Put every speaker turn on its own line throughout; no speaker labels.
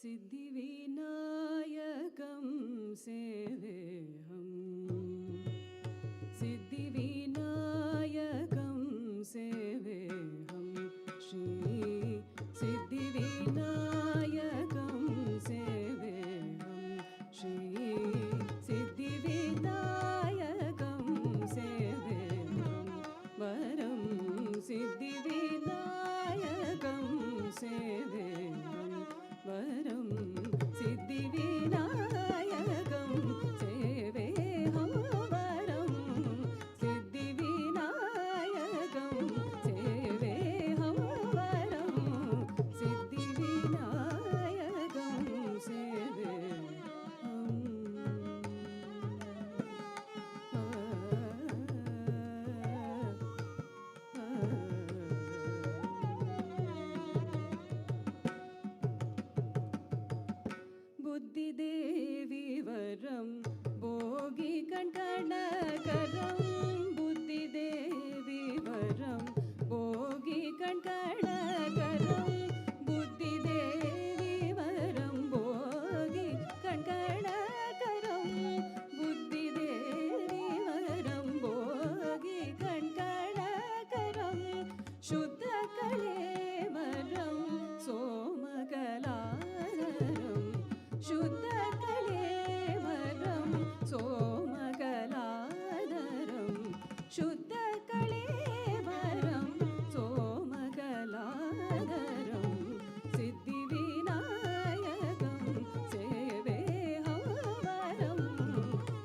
सिद्धिविनायकं सेवेऽहम् सिद्धिविनायकं सेवेऽहं श्री सिद्धिविनायकं सेवेऽहं श्री सिद्धिविनायकं सेवेऽहं वरं सिद्धिविनायकं सेवेऽहं वरं सिद्धिविनायकं सेवेऽहं वरं सिद्धिविनायकं सेवेऽहं वरं सिद्धिविनायकं बुद्धिदेवी वरं भोगिकण्कणकरं बुद्धिदेवी वरं भोगिकण्कणकरं बुद्धिदेवी वरं भोगिकण्कणकरं बुद्धिदेवी वरं भोगिकण्कणकरं शुद्धकलेवरं सोमकलाधरं शुद्धकलेवरं सोमकलाधरं शुद्धकलेवरं सोमकलाधरं सिद्धिविनायकं सेवेऽहं वरं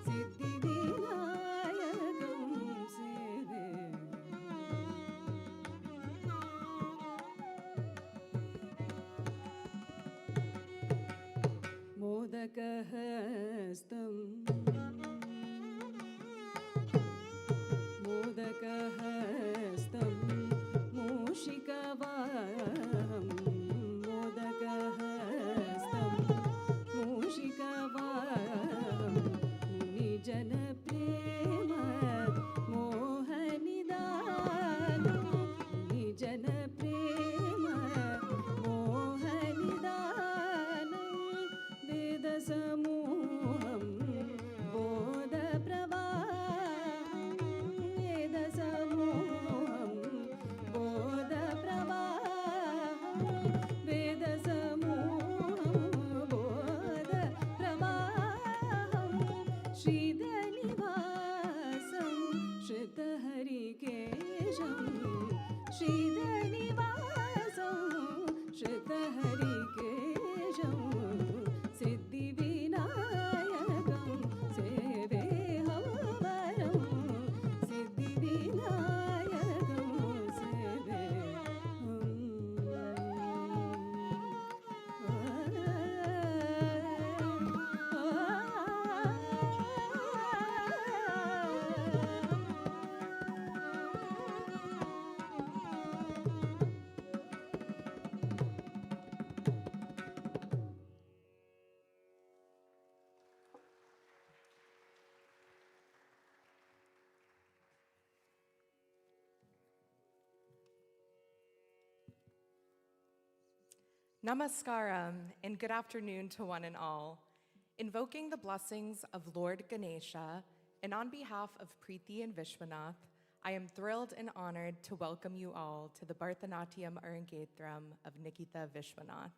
सिद्धिविनायकं मोदकहस्तं मोदकहस्तं मूषिकवाहं मोदकहस्तं मूषिकवाहं मुनिजनप्रेम मोहनिदानं मुनिजनप्रेम मोहनिदानं वेदसमूहं बोधप्रवाहं वेदसमूहं बोधप्रवाहं वेदसमूहं बोधप्रवाहं श्रीधनिवासं श्रुतहरिकेशं श्रीधनिवासं श्रुतहरिकेशं सिद्धिविनायकं सेवेऽहं वरं सिद्धिविनायकं
Namaskaram and good afternoon to one and all. Invoking the blessings of Lord Ganesha and on behalf of Preethy and Vishwanath, I am thrilled and honored to welcome you all to the Bharatanatyam Arangetram of Nikhita Vishwanath.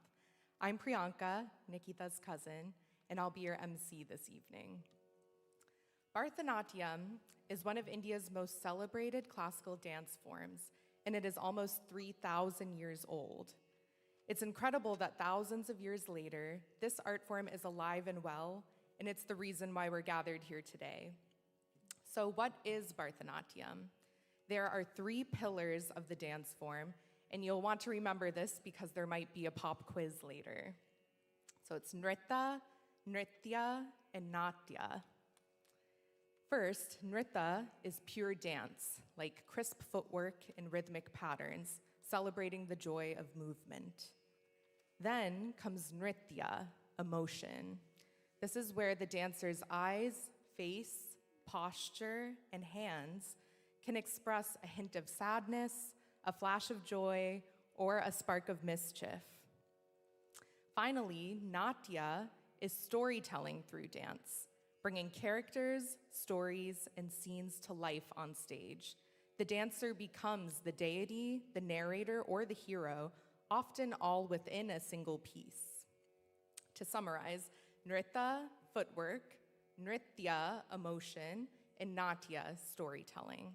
I'm Priyanka, Nikhita's cousin, and I'll be your MC this evening. Bharatanatyam is one of India's most celebrated classical dance forms, and it is almost 3,000 years old. It's incredible that thousands of years later, this art form is alive and well, and it's the reason why we're gathered here today. So what is Bharatanatyam? There are 3 pillars of the dance form, and you'll want to remember this because there might be a pop quiz later. So it's Nritta, Nritya, and Natya. First, Nritta is pure dance, like crisp footwork and rhythmic patterns, celebrating the joy of movement. Then comes Nritya, emotion. This is where the dancer's eyes, face, posture, and hands can express a hint of sadness, a flash of joy, or a spark of mischief. Finally, Natya is storytelling through dance, bringing characters, stories, and scenes to life on stage. The dancer becomes the deity, the narrator, or the hero, often all within a single piece. To summarize, Nritta, footwork, Nritya, emotion, and Natya, storytelling.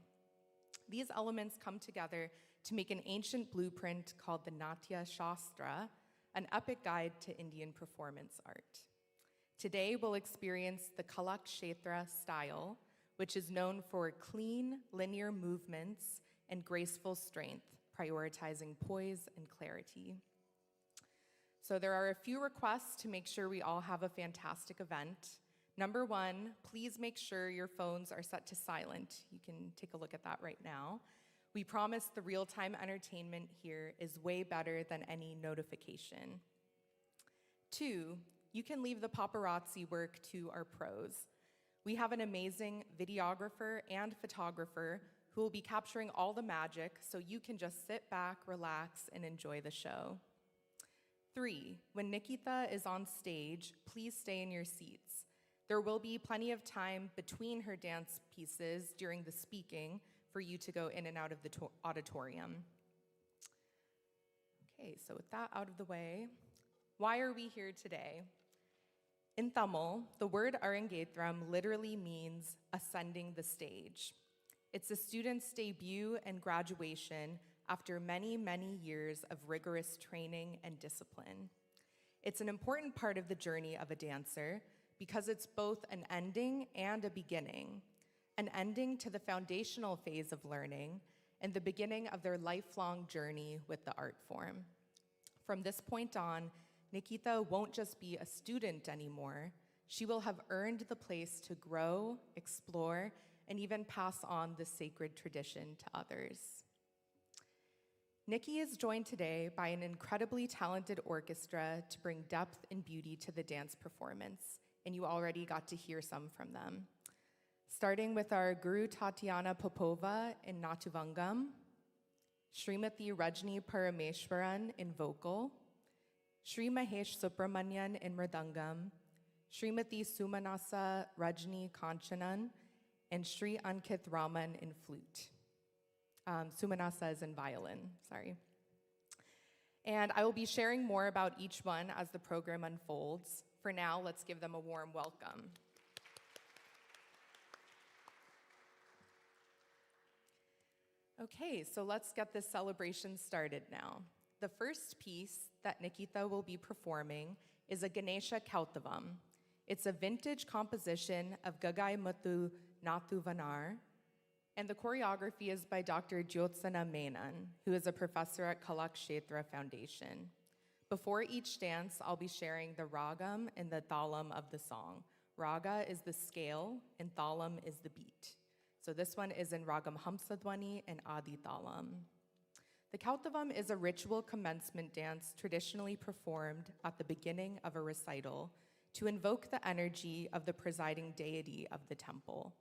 These elements come together to make an ancient blueprint called the Natya Shastra, an epic guide to Indian performance art. Today, we'll experience the Kalakshetra style, which is known for clean, linear movements and graceful strength, prioritizing poise and clarity. So there are a few requests to make sure we all have a fantastic event. Number one, please make sure your phones are set to silent. You can take a look at that right now. We promise the real-time entertainment here is way better than any notification. Two, you can leave the paparazzi work to our pros. We have an amazing videographer and photographer who will be capturing all the magic, so you can just sit back, relax, and enjoy the show. Three, when Nikhita is on stage, please stay in your seats. There will be plenty of time between her dance pieces during the speaking for you to go in and out of the auditorium. Okay, so with that out of the way, why are we here today? In Tamil, the word Arangetram literally means ascending the stage. It's a student's debut and graduation after many, many years of rigorous training and discipline. It's an important part of the journey of a dancer because it's both an ending and a beginning. An ending to the foundational phase of learning and the beginning of their lifelong journey with the art form. From this point on, Nikhita won't just be a student anymore. She will have earned the place to grow, explore, and even pass on the sacred tradition to others. Nikki is joined today by an incredibly talented orchestra to bring depth and beauty to the dance performance, and you already got to hear some from them. Starting with our Guru Tatyana Popova in Natuvangam, Srimati Rajni Parameshwaran in vocal, Sri Mahesh Subramanian in mridangam, Srimati Sumanasa Rajni Kanchanan, and Sri Ankit Raman in flute. Sumanasa is in violin, sorry. And I will be sharing more about each one as the program unfolds. For now, let's give them a warm welcome. Okay, so let's get this celebration started now. The first piece that Nikhita will be performing is a Ganesha Kautavam. It's a vintage composition of Gagai Muthu Nathuvanar, and the choreography is by Dr. Jyotsana Menon, who is a professor at Kalakshetra Foundation. Before each dance, I'll be sharing the ragam and the thalam of the song. Raga is the scale, and thalam is the beat. So this one is in ragam Hamsadwani and Adi Thalam. The Kautavam is a ritual commencement dance traditionally performed at the beginning of a recital to invoke the energy of the presiding deity of the temple.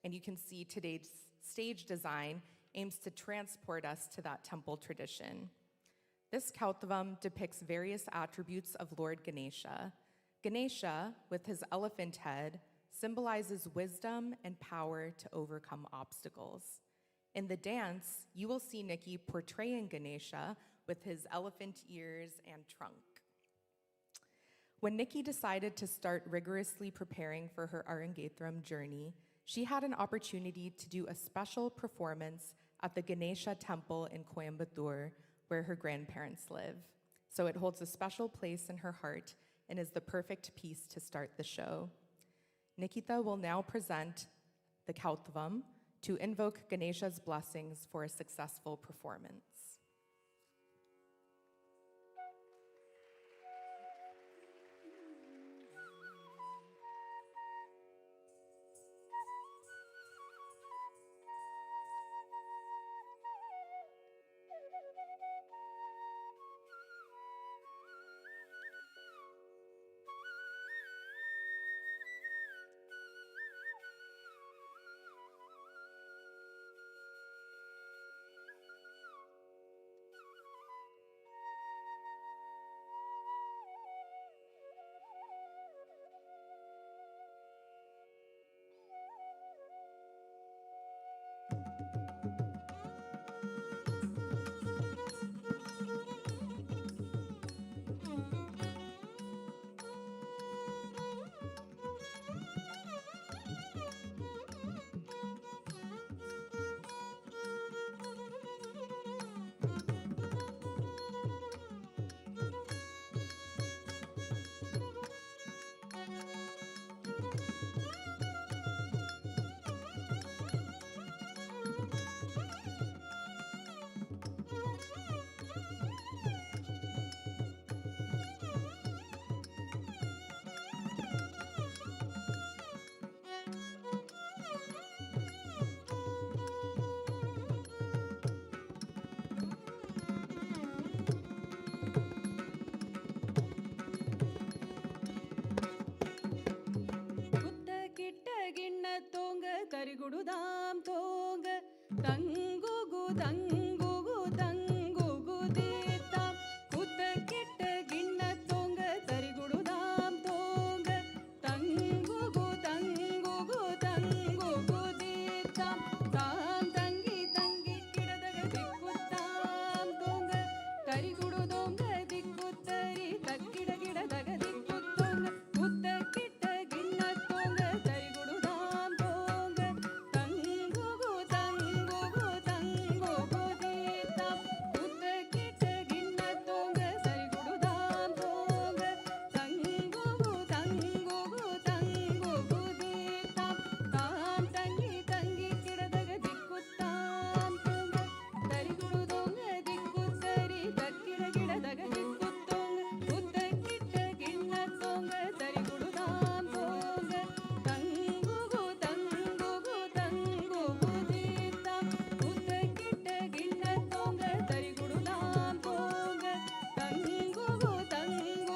And you can see today's stage design aims to transport us to that temple tradition. This Kautavam depicts various attributes of Lord Ganesha. Ganesha, with his elephant head, symbolizes wisdom and power to overcome obstacles. In the dance, you will see Nikki portraying Ganesha with his elephant ears and trunk. When Nikki decided to start rigorously preparing for her Arangetram journey, she had an opportunity to do a special performance at the Ganesha temple in Coimbatore, where her grandparents live. So it holds a special place in her heart and is the perfect piece to start the show. Nikhita will now present the Kautavam to invoke Ganesha's blessings for a successful performance.
தரிகுடுதாம் தோங்க தங்குகு தங்குகு தங்குகு தீத்தாம் குத்த கிட்ட கிண்ண தோங்க தரிகுடுதாம் தோங்க தங்குகு தங்குகு தங்குகு தீத்தாம் தாம் தங்கி தங்கி கிடதக திக்குத்தாம் தோங்க தரிகுடு தோங்க திக்குத்தரி தக்கிட கிடதக திக்குத்தோங்க குத்த கிட்ட கிண்ண தோங்க தரிகுடுதாம் தோங்க தங்குகு தங்குகு தங்குகு தீத்தாம் குத்த கிட்ட கிண்ண தோங்க தரிகுடுதாம் தோங்க தங்குகு தங்குகு தங்குகு தீத்தாம் தாம் தங்கி தங்கி கிடதக திக்குத்தாம் தோங்க தரிகுடு தோங்க திக்குத்தரி தக்கிட கிடதக திக்குத்தோங்க குத்த கிட்ட கிண்ண தோங்க தரிகுடுதாம் தோங்க தங்குகு தங்குகு தங்குகு தீத்தாம் குத்த கிட்ட கிண்ண தோங்க தரிகுடுதாம் தோங்க தங்குகு தங்குகு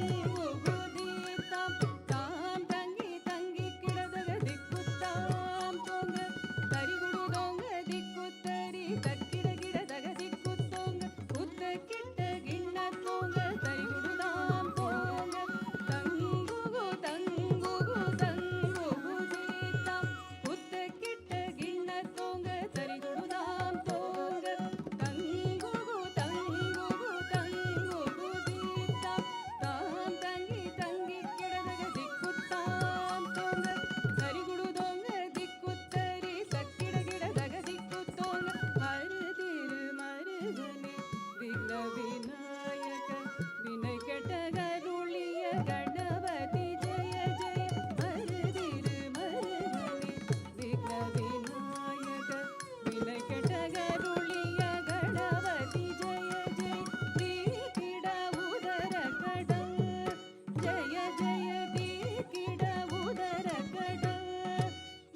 தங்குகு தீத்தாம் தாம் தங்கி தங்கி கிடதக திக்குத்தாம் தோங்க தரிகுடு தோங்க திக்குத்தரி தக்கிட கிடதக திக்குத்தோங்க குத்த கிட்ட கிண்ண தோங்க தரிகுடுதாம் தோங்க தங்குகு தங்குகு தங்குகு தீத்தாம் குத்த கிட்ட கிண்ண தோங்க தரிகுடுதாம் தோங்க தங்குகு தங்குகு தங்குகு தீத்தாம் தாம் தங்கி தங்கி கிடதக திக்குத்தாம் தோங்க தரிகுடு தோங்க திக்குத்தரி தக்கிட கிடதக திக்குத்தோங்க மருதிரு மருகனே விக்ன விநாயக வினை கெட்டகருளிய கணபதி ஜெய ஜெய மருதிரு மருகனே விக்ன விநாயக வினை கெட்டகருளிய கணபதி ஜெய ஜெய தீக்கிட உதர கடம் ஜெய ஜெய தீக்கிட உதர கடம்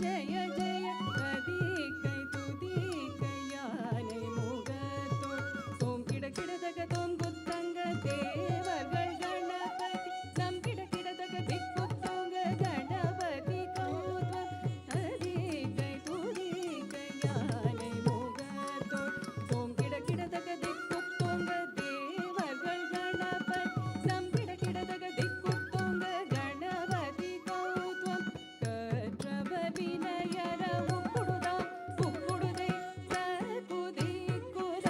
ஜெய ஜெய கதிக்கை துதிக்கை யானை முகத்தோன் தோம் கிட கிடதக தோம் குத்தங்க தேவர்கள் கணபதி நம் கிட கிடதக திக்குத்தோங்க கணபதி கௌத்வம் கதிக்கை துதிக்கை யானை முகத்தோன் தோம் கிட கிடதக திக்குத்தோங்க தேவர்கள் கணபதி நம் கிட கிடதக திக்குத்தோங்க கணபதி கௌத்வம் கற்றவ வினயர உப்புடுதாம் உப்புடுதை சகுதி குத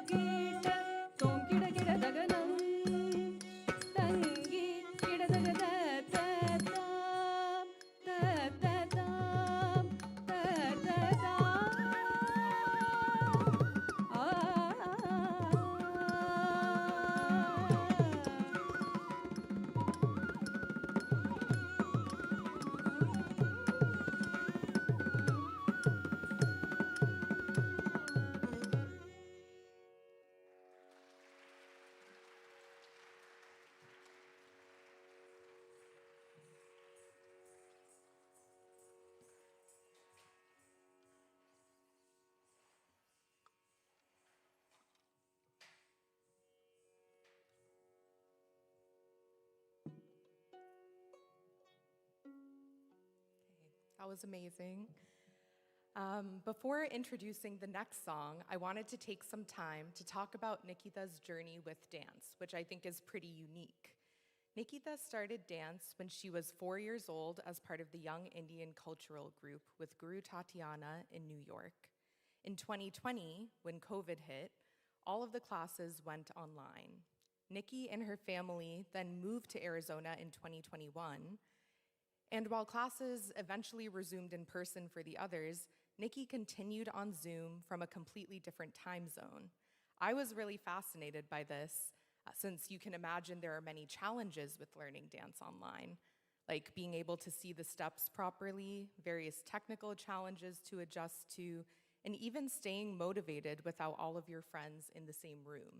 கீட்ட தோம் கிட கிடதகனம் தங்கி கிடதக தத்தாம் தத்ததாம் தத்ததாம் ஆ
That was amazing. Before introducing the next song, I wanted to take some time to talk about Nikhita's journey with dance, which I think is pretty unique. Nikhita started dance when she was 4 years old as part of the Young Indian Cultural Group with Guru Tatyana in New York. In 2020, when COVID hit, all of the classes went online. Nikki and her family then moved to Arizona in 2021. And while classes eventually resumed in person for the others, Nikki continued on Zoom from a completely different time zone. I was really fascinated by this, since you can imagine there are many challenges with learning dance online, like being able to see the steps properly, various technical challenges to adjust to, and even staying motivated without all of your friends in the same room.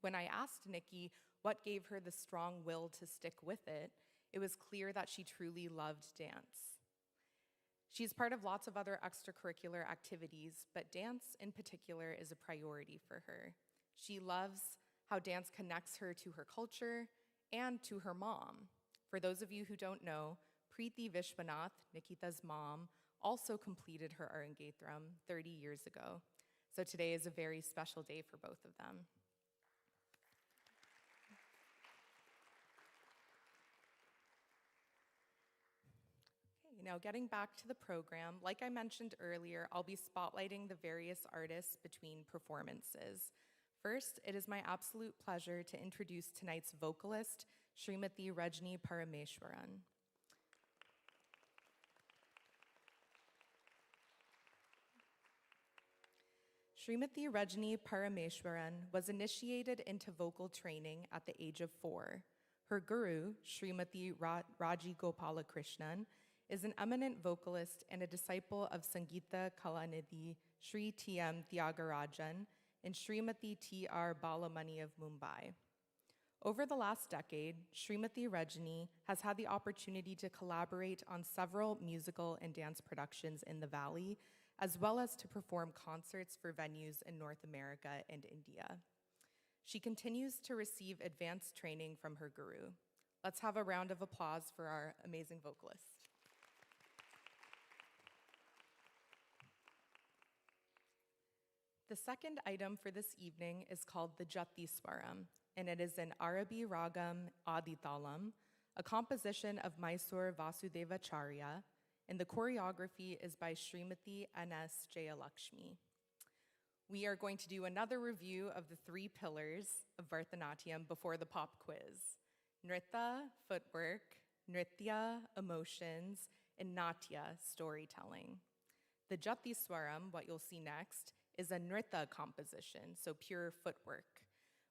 When I asked Nikki what gave her the strong will to stick with it, it was clear that she truly loved dance. She's part of lots of other extracurricular activities, but dance in particular is a priority for her. She loves how dance connects her to her culture and to her mom. For those of you who don't know, Preethy Vishwanath, Nikhita's mom, also completed her Arangetram 30 years ago. So today is a very special day for both of them. Okay, now getting back to the program, like I mentioned earlier, I'll be spotlighting the various artists between performances. First, it is my absolute pleasure to introduce tonight's vocalist, Srimati Rajni Parameshwaran. Srimati Rajni Parameshwaran was initiated into vocal training at the age of 4. Her guru, Srimati Raji Gopalakrishnan, is an eminent vocalist and a disciple of Sangeeta Kalanidhi Sri T.M. Tyagarajan and Srimati T.R. Balamani of Mumbai. Over the last decade, Srimati Rajni has had the opportunity to collaborate on several musical and dance productions in the Valley, as well as to perform concerts for venues in North America and India. She continues to receive advanced training from her guru. Let's have a round of applause for our amazing vocalist. The second item for this evening is called the Jati Swaram, and it is an Arabi Ragam Aditalam, a composition of Mysore Vasudevacharya, and the choreography is by Srimati N.S. Jayalakshmi. We are going to do another review of the 3 pillars of Bharatanatyam before the pop quiz: Nritta, footwork; Nritya, emotions; and Natya, storytelling. The Jati Swaram, what you'll see next, is a Nritta composition, so pure footwork.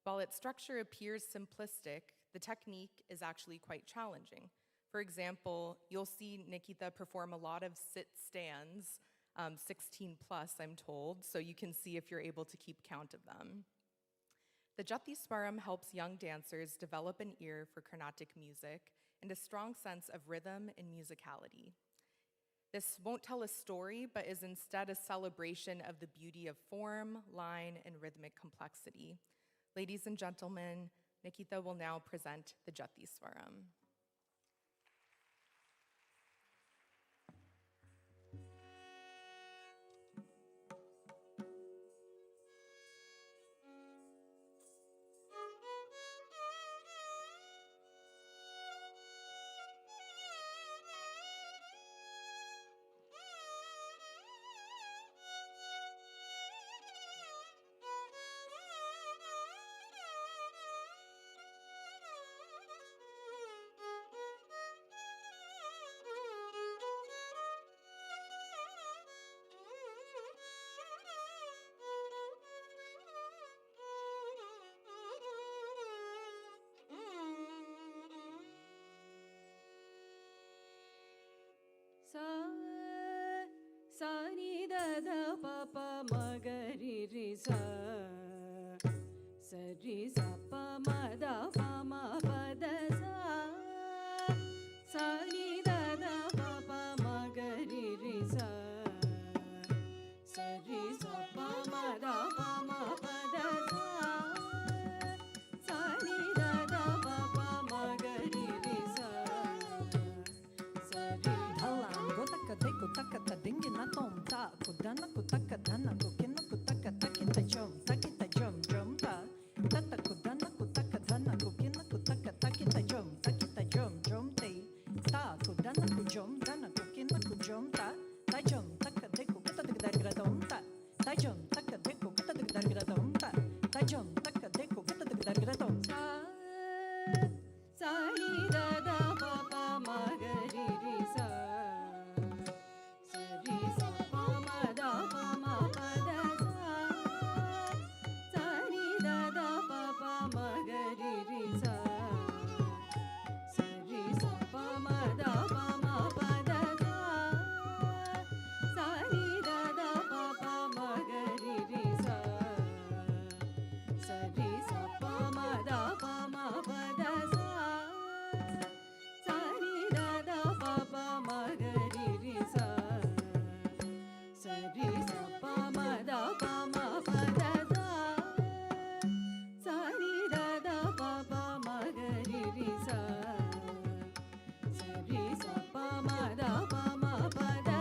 While its structure appears simplistic, the technique is actually quite challenging. For example, you'll see Nikhita perform a lot of sit-stands, 16 plus, I'm told, so you can see if you're able to keep count of them. The Jati Swaram helps young dancers develop an ear for Carnatic music and a strong sense of rhythm and musicality. This won't tell a story, but is instead a celebration of the beauty of form, line, and rhythmic complexity. Ladies and gentlemen, Nikhita will now present the Jati Swaram.
Sa ni da da pa pa ma ga ri ri sa ri sa pa ma da pa ma pa da sa ni da da pa pa ma ga ri ri sa ri sa pa ma da pa ma pa da sa ni da da pa pa ma ga ri ri sa ri
Dhalan go taka deko taka ta dingi na tom ta kudana kutaka dana kokina kutaka takita jom ta tata kudana kutaka dana kokina kutaka takita jom te ta kudana kujom dana kokina kujom ta jom taka deko kata degradom ta jom taka deko kata degradom ta jom taka deko kata degradom
sa ni da da pa pa ma ga ri ri sa ri sa pa ma da pa ma pa da sa ni da da pa pa ma ga ri ri sa ri sa pa ma da pa ma pa da sa ni da da pa pa ma ga ri ri sa ri sa pa ma da pa ma pa da sa ni da da pa pa ma ga ri ri sa ri sa pa ma da pa ma pa da sa ni da da pa pa ma ga ri ri sa ri sa pa ma da pa ma pa da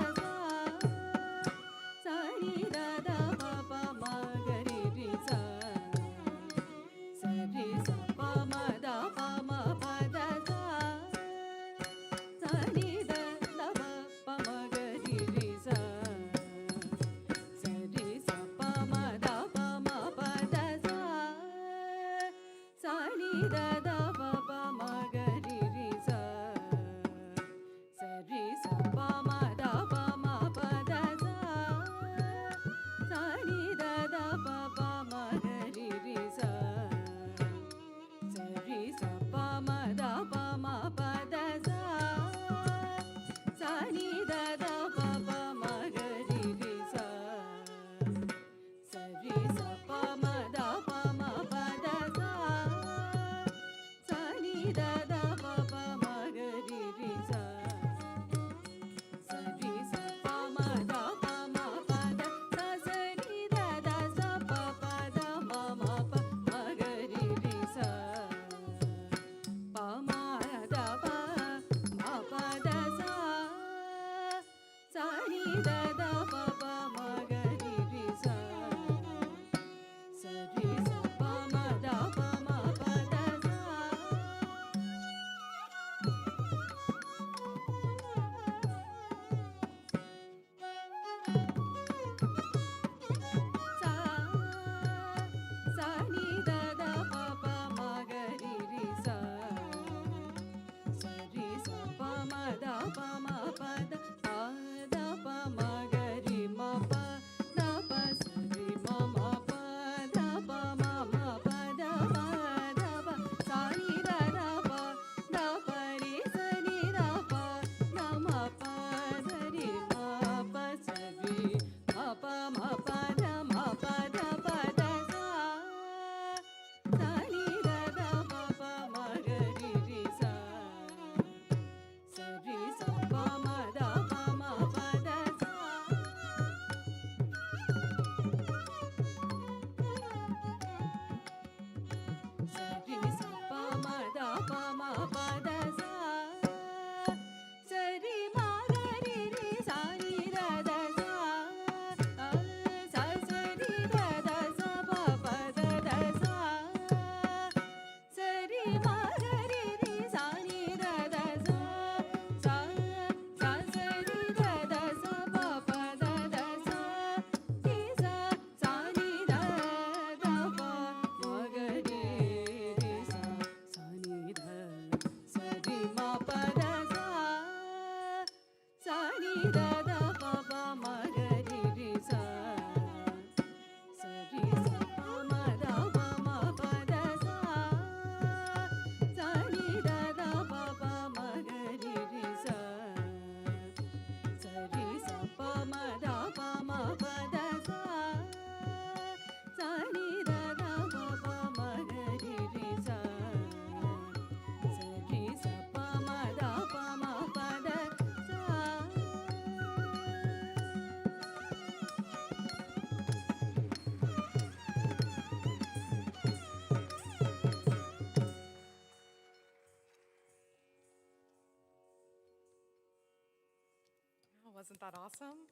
that awesome?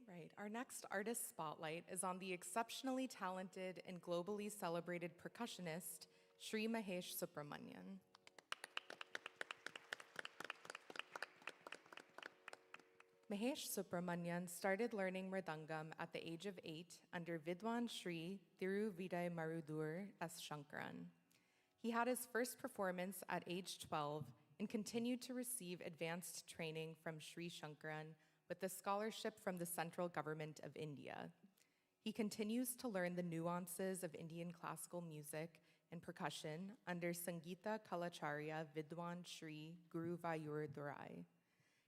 Right, our next artist spotlight is on the exceptionally talented and globally celebrated percussionist, Sri Mahesh Subramanian. Mahesh Subramanian started learning mridangam at the age of 8 under Vidwan Sri Thiruvidai Marudur S. Shankaran. He had his first performance at age 12 and continued to receive advanced training from Sri Shankaran with a scholarship from the central government of India. He continues to learn the nuances of Indian classical music and percussion under Sangeeta Kalacharya Vidwan Sri Guru Vayur Durai.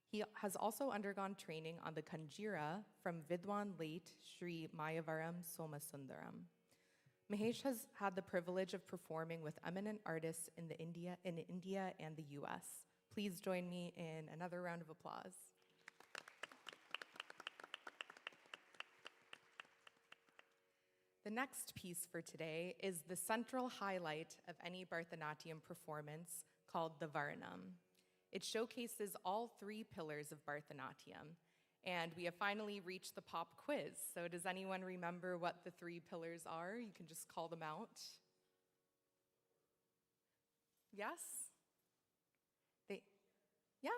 He has also undergone training on the Kanjira from Vidwan late Sri Mayavaram Somasundaram. Mahesh has had the privilege of performing with eminent artists in India and the US. Please join me in another round of applause. The next piece for today is the central highlight of any Bharatanatyam performance called the Varnam. It showcases all three pillars of Bharatanatyam, and we have finally reached the pop quiz. So does anyone remember what the three pillars are? You can just call them out. Yes? Yes?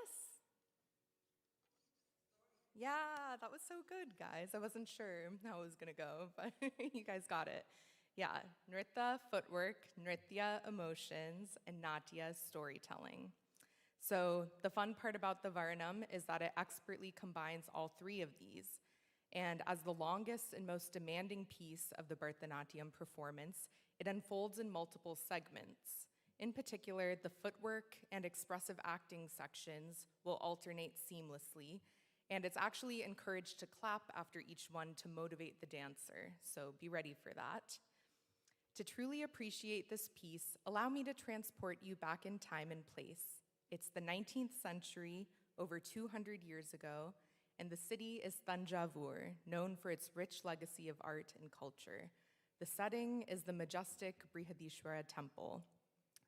Yeah, that was so good, guys. I wasn't sure how it was gonna go, but you guys got it. Yeah, Nritta, footwork, Nritya, emotions, and Natya, storytelling. So the fun part about the Varnam is that it expertly combines all three of these. And as the longest and most demanding piece of the Bharatanatyam performance, it unfolds in multiple segments. In particular, the footwork and expressive acting sections will alternate seamlessly, and it's actually encouraged to clap after each one to motivate the dancer, so be ready for that. To truly appreciate this piece, allow me to transport you back in time and place. It's the 19th century, over 200 years ago, and the city is Thanjavur, known for its rich legacy of art and culture. The setting is the majestic Brihadishwara temple.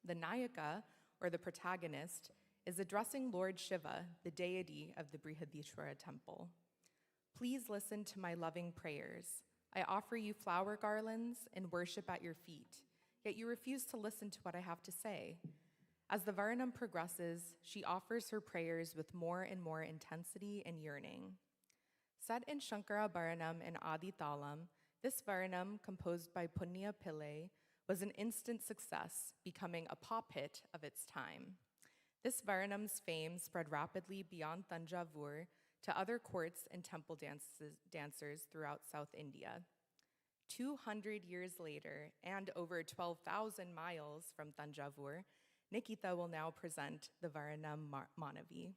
The Nayaka, or the protagonist, is addressing Lord Shiva, the deity of the Brihadishwara temple. Please listen to my loving prayers. I offer you flower garlands and worship at your feet, yet you refuse to listen to what I have to say. As the Varnam progresses, she offers her prayers with more and more intensity and yearning. Set in Shankara Bharanam and Adi Talam, this Varnam, composed by Punya Pillai, was an instant success, becoming a pop hit of its time. This Varnam's fame spread rapidly beyond Thanjavur to other courts and temple dancers throughout South India. 200 years later, and over 12,000 miles from Thanjavur, Nikhita will now present the Varnam Manavi.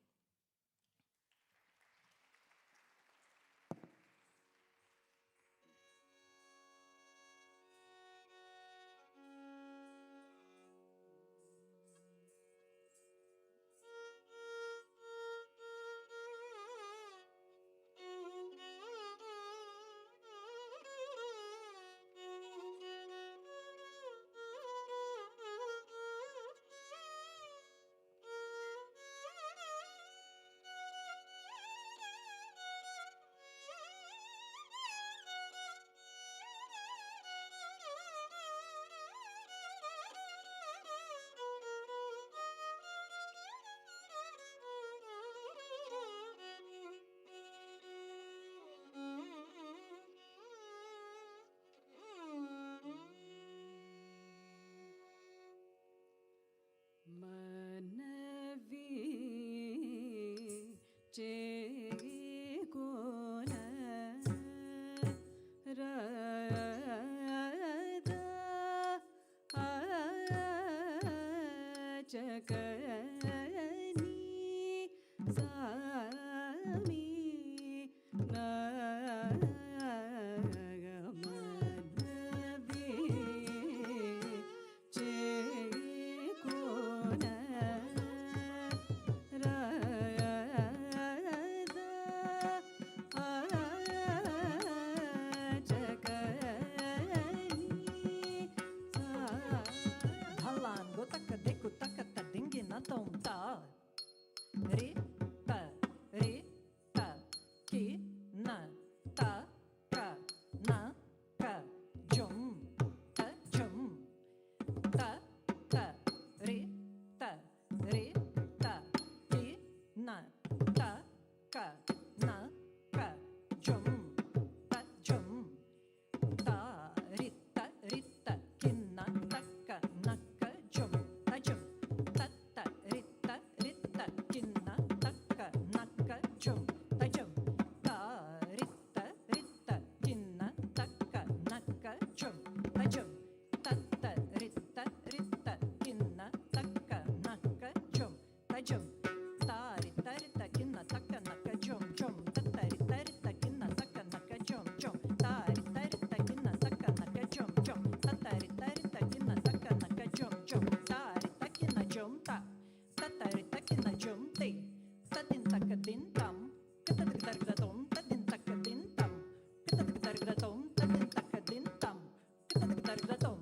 re ta ki na ta ka na ka jum ta jum ta re ta ki na ta ka na ka jum ta jum ta rita kinna taka naka jum ta jum ta rita kinna taka naka jum ta jum ta rita kinna taka naka jum ta jum ta rita kinna taka naka jum ta jum ta rita kinna taka naka jum jum ta rita kinna taka naka jum jum ta rita kinna taka naka jum jum ta rita kinna taka naka jum jum ta rita kinna jum ta rita kinna jum te ta din taka din tam kita dar tom ta din taka din tam kita dar tom ta din taka din tam kita dar tom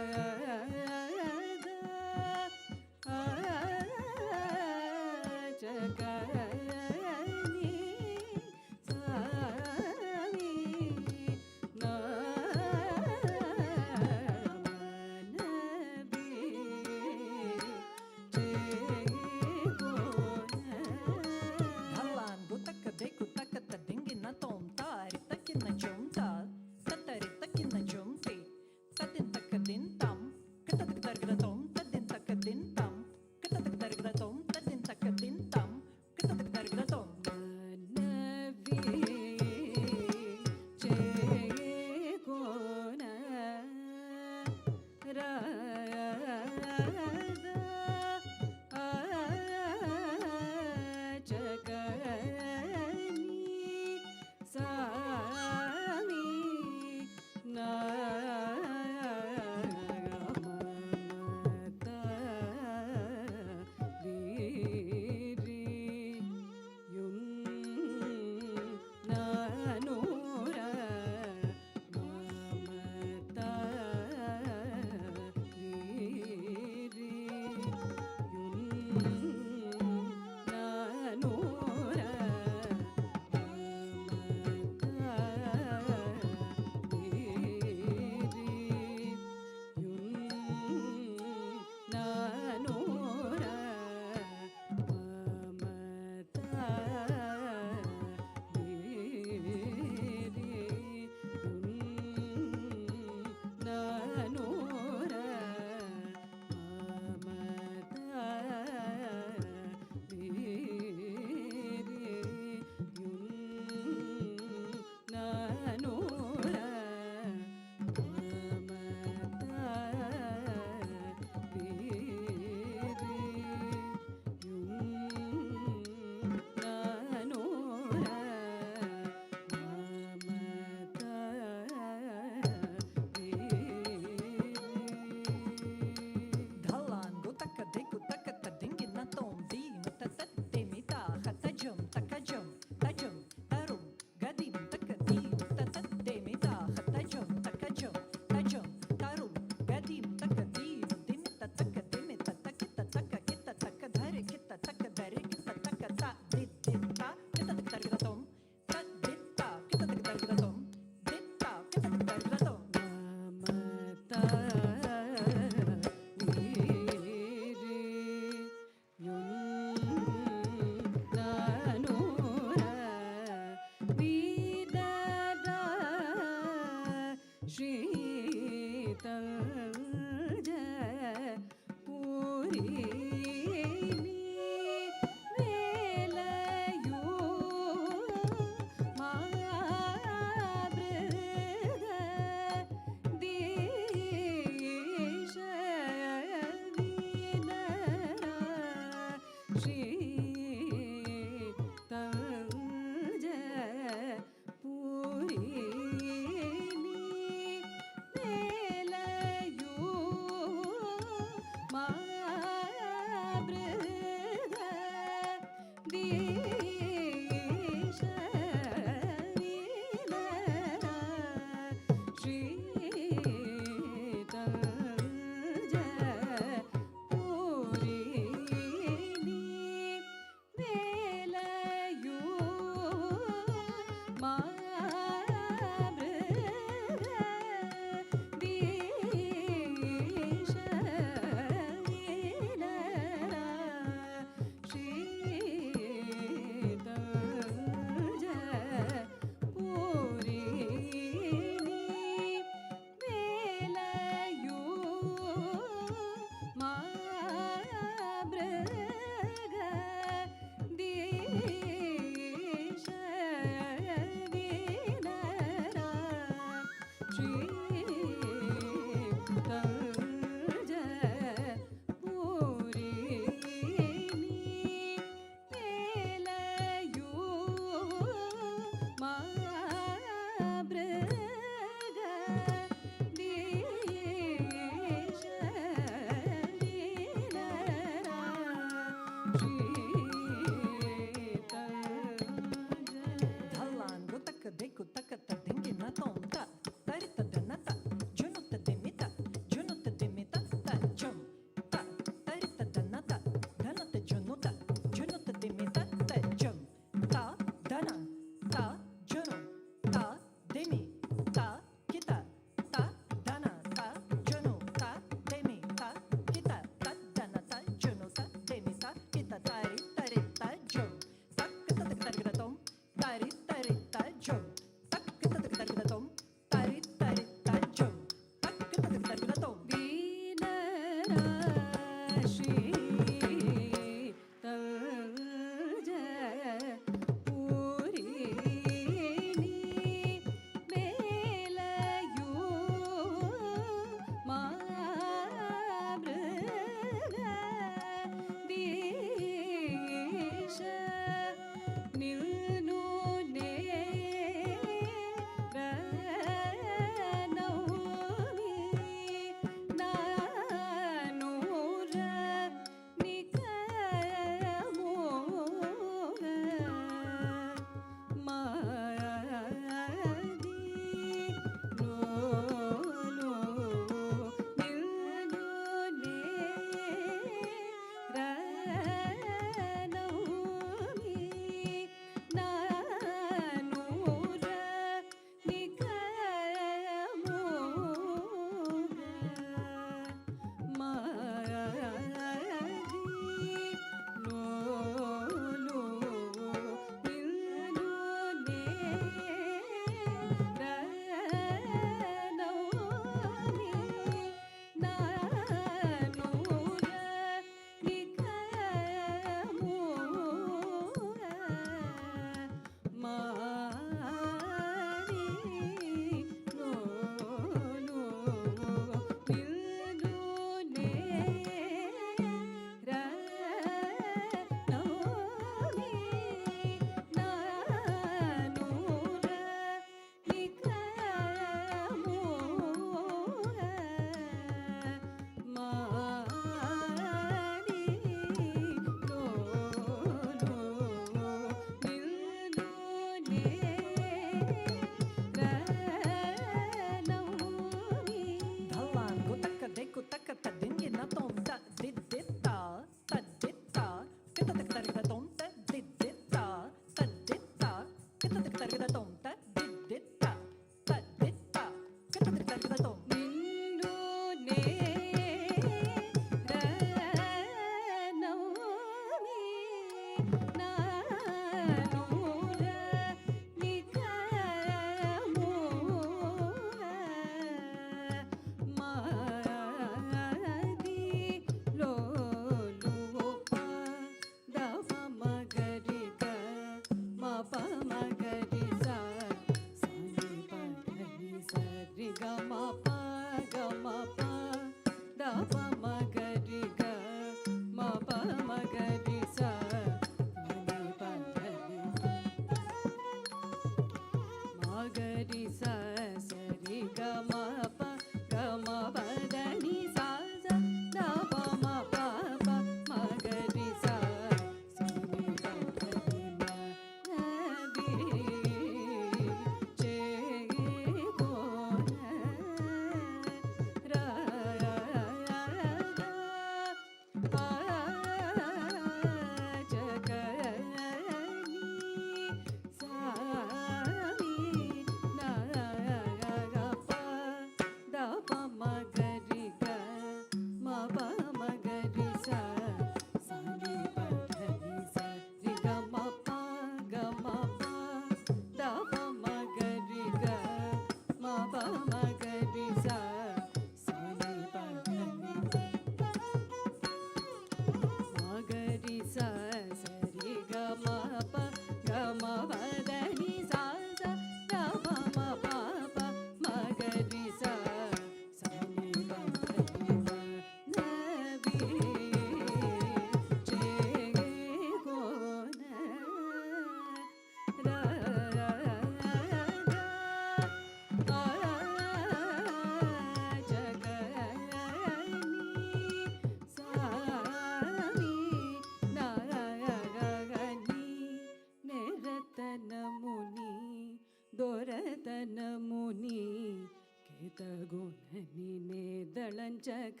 దళంచక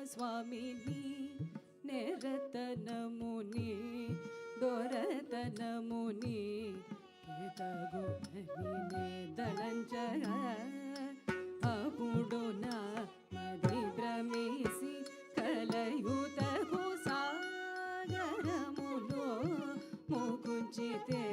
స్వామిని నేరతనముని దొరతనముని కేతగుణని దళంచక అప్పుడు నా మది భ్రమిసి కలయుతకు సాగరములో ముకుంచితే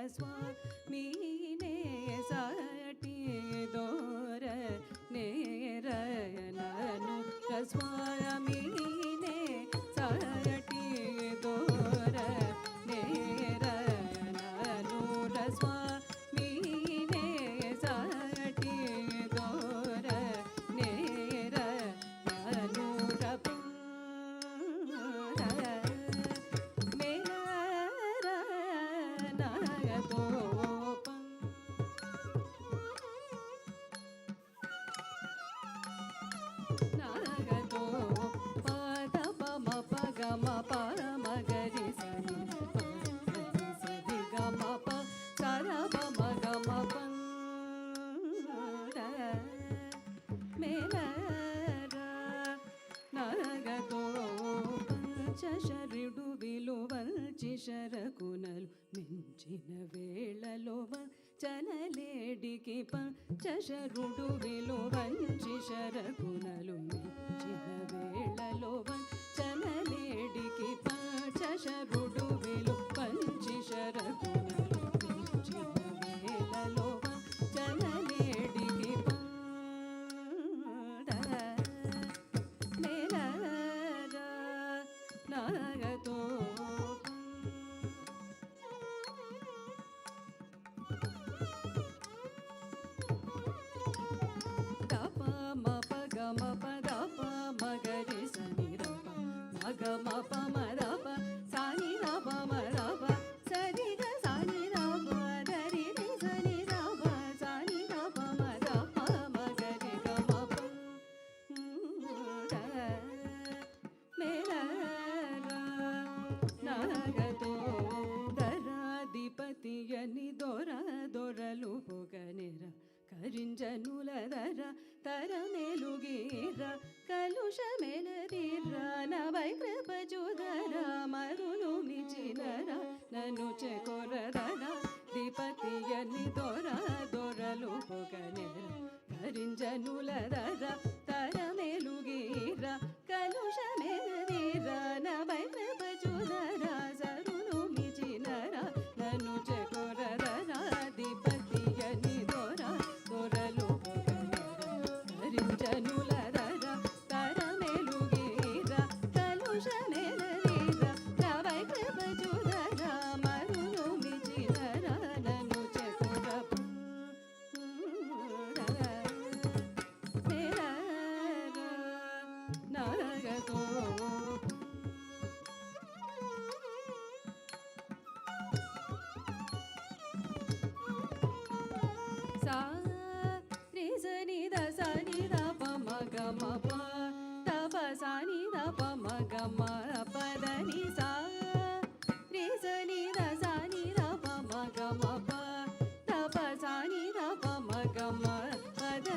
స్వామినే సాటి దోర నేరయనను స్వామినే సాటి దోర నేరయనను స్వామినే సాటి దోర నేరయను శరీడు విలువల్చి శరకునలు మించిన వేళలో చనలేడికి పంచశరుడు విలువంచి శరకునలు మించిన వేళలో చనలేడికి పంచశరుడు విలువంచి శరకునలు మించిన వేళలో చనలేడికి నాగతో దప మప గమ పద ప మగరి సని రప మగ మప మరప సాని రప మరప సరి గ సాని రప దరి రి సని ధరించనులదర తరమేలుగీర కలుషమెలదీర నవై కృపచుదర మరులు మిచినర నన్ను చెకొరదర దీపతియని దొరలు పొగనెర ధరించనులదర తరమేలుగీర కలుషమెలదీర నవై కృపచుదర సరులు మిచినర నన్ను చెకొరదర దీపతియని దొరలు పొగనెర ధరించనులదర తరమేలుగీర కలుషమెలదీర నవై కృపచుదర మరులు మిచినర నన్ను చెకొరదర నరగతో సా రి సని ద సని ద ప మ గ మ ప త ప సని ద ప మ గ మ ప ద ని సా రి సని ద సని ద ప మ గ మ ప త ప సని ద ప మ గ మ ప the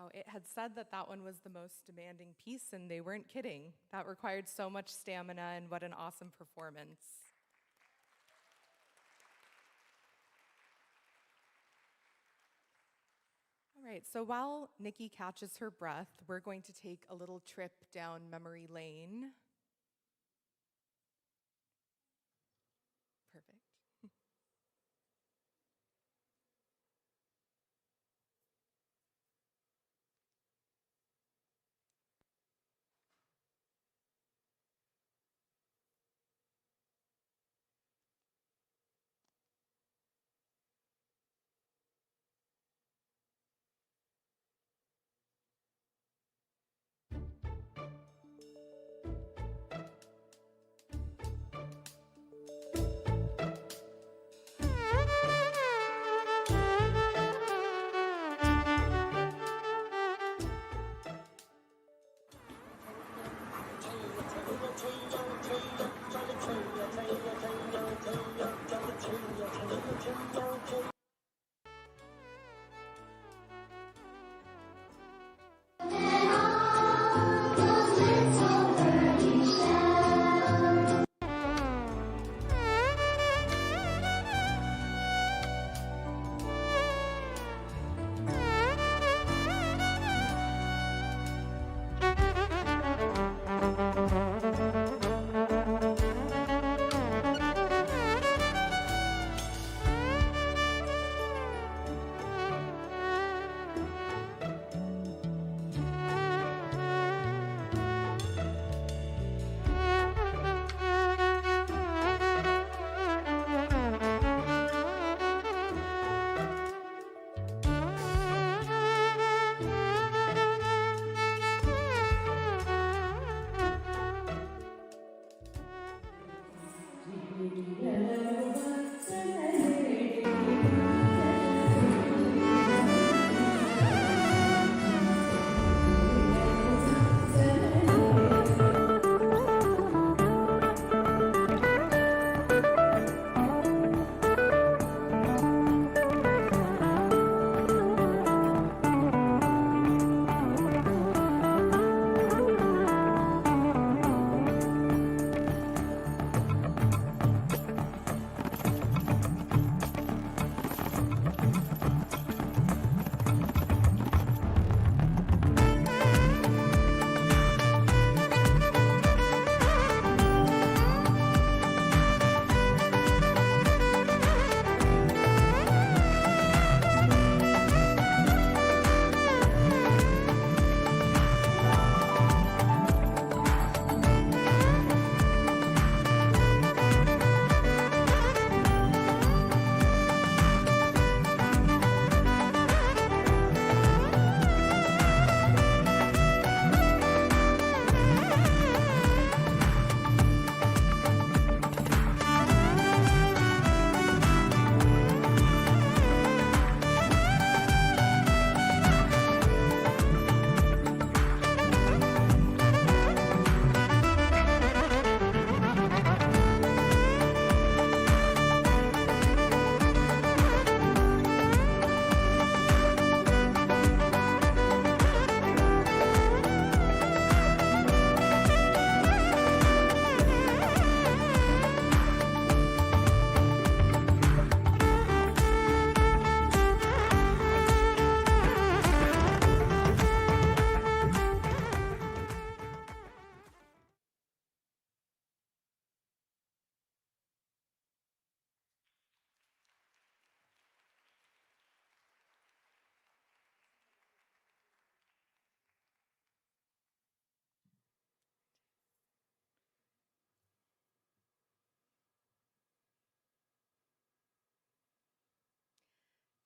Wow, it had said that that one was the most demanding piece, and they weren't kidding. That required so much stamina, and what an awesome performance. All right, so while Nikki catches her breath, we're going to take a little trip down memory lane. Perfect.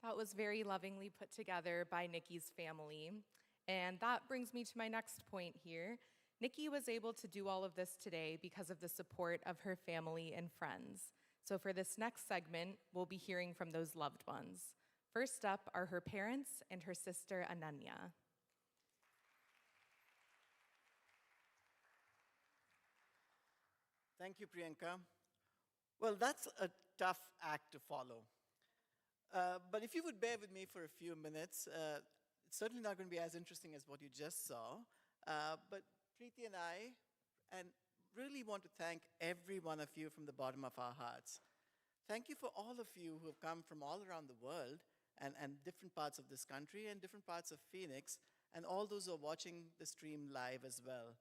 That was very lovingly put together by Nikki's family. And that brings me to my next point here. Nikki was able to do all of this today because of the support of her family and friends. So for this next segment, we'll be hearing from those loved ones. First up are her parents and her sister Ananya.
Thank you, Priyanka. Well, that's a tough act to follow. But if you would bear with me for a few minutes, it's certainly not going to be as interesting as what you just saw. But Preethy and I, and really want to thank every one of you from the bottom of our hearts. Thank you for all of you who have come from all around the world and different parts of this country and different parts of Phoenix, and all those who are watching the stream live as well,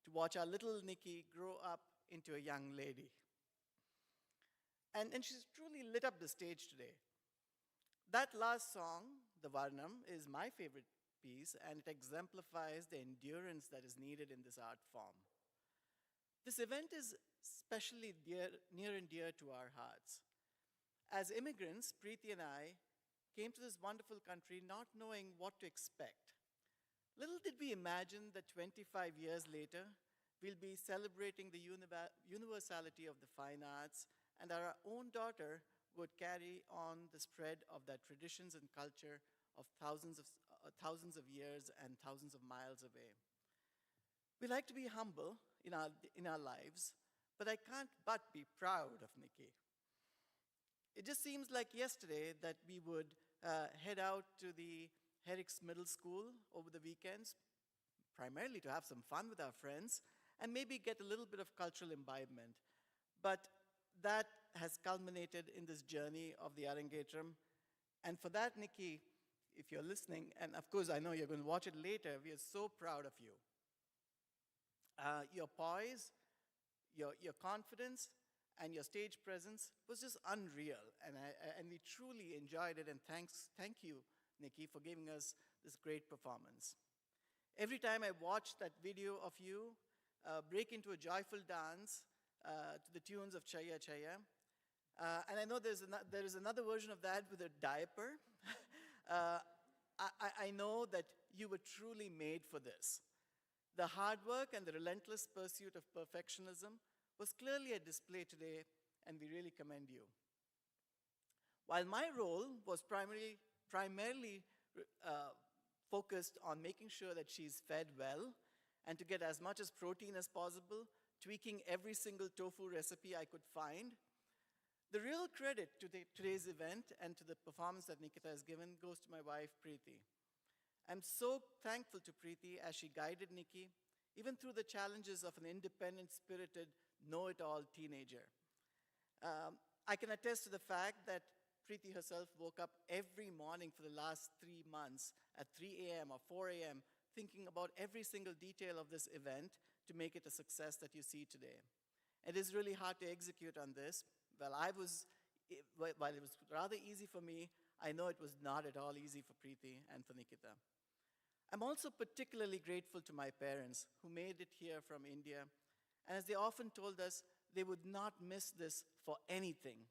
to watch our little Nikki grow up into a young lady. And she's truly lit up the stage today. That last song, the Varnam, is my favorite piece, and it exemplifies the endurance that is needed in this art form. This event is especially near and dear to our hearts. As immigrants, Preethy and I came to this wonderful country not knowing what to expect. Little did we imagine that 25 years later, we'll be celebrating the universality of the fine arts, and our own daughter would carry on the spread of the traditions and culture of thousands of years and thousands of miles away. We like to be humble in our lives, but I can't but be proud of Nikki. It just seems like yesterday that we would head out to the Herrick's Middle School over the weekends, primarily to have some fun with our friends, and maybe get a little bit of cultural imbibement. But that has culminated in this journey of the Arangetram. And for that, Nikki, if you're listening, and of course I know you're going to watch it later, we are so proud of you. Your poise, your confidence, and your stage presence was just unreal. And we truly enjoyed it, and thank you, Nikki, for giving us this great performance. Every time I watch that video of you break into a joyful dance to the tunes of Chaya Chaya, and I know there is another version of that with a diaper, I know that you were truly made for this. The hard work and the relentless pursuit of perfectionism was clearly a display today, and we really commend you. While my role was primarily focused on making sure that she's fed well and to get as much as protein as possible, tweaking every single tofu recipe I could find, the real credit to today's event and to the performance that Nikhita has given goes to my wife, Preethy. I'm so thankful to Preethy as she guided Nikki, even through the challenges of an independent, spirited, know-it-all teenager. I can attest to the fact that Preethy herself woke up every morning for the last 3 months at 3 a.m. or 4 a.m. thinking about every single detail of this event to make it a success that you see today. It is really hard to execute on this. While it was rather easy for me, I know it was not at all easy for Preethy and for Nikhita. I'm also particularly grateful to my parents who made it here from India, and as they often told us, they would not miss this for anything.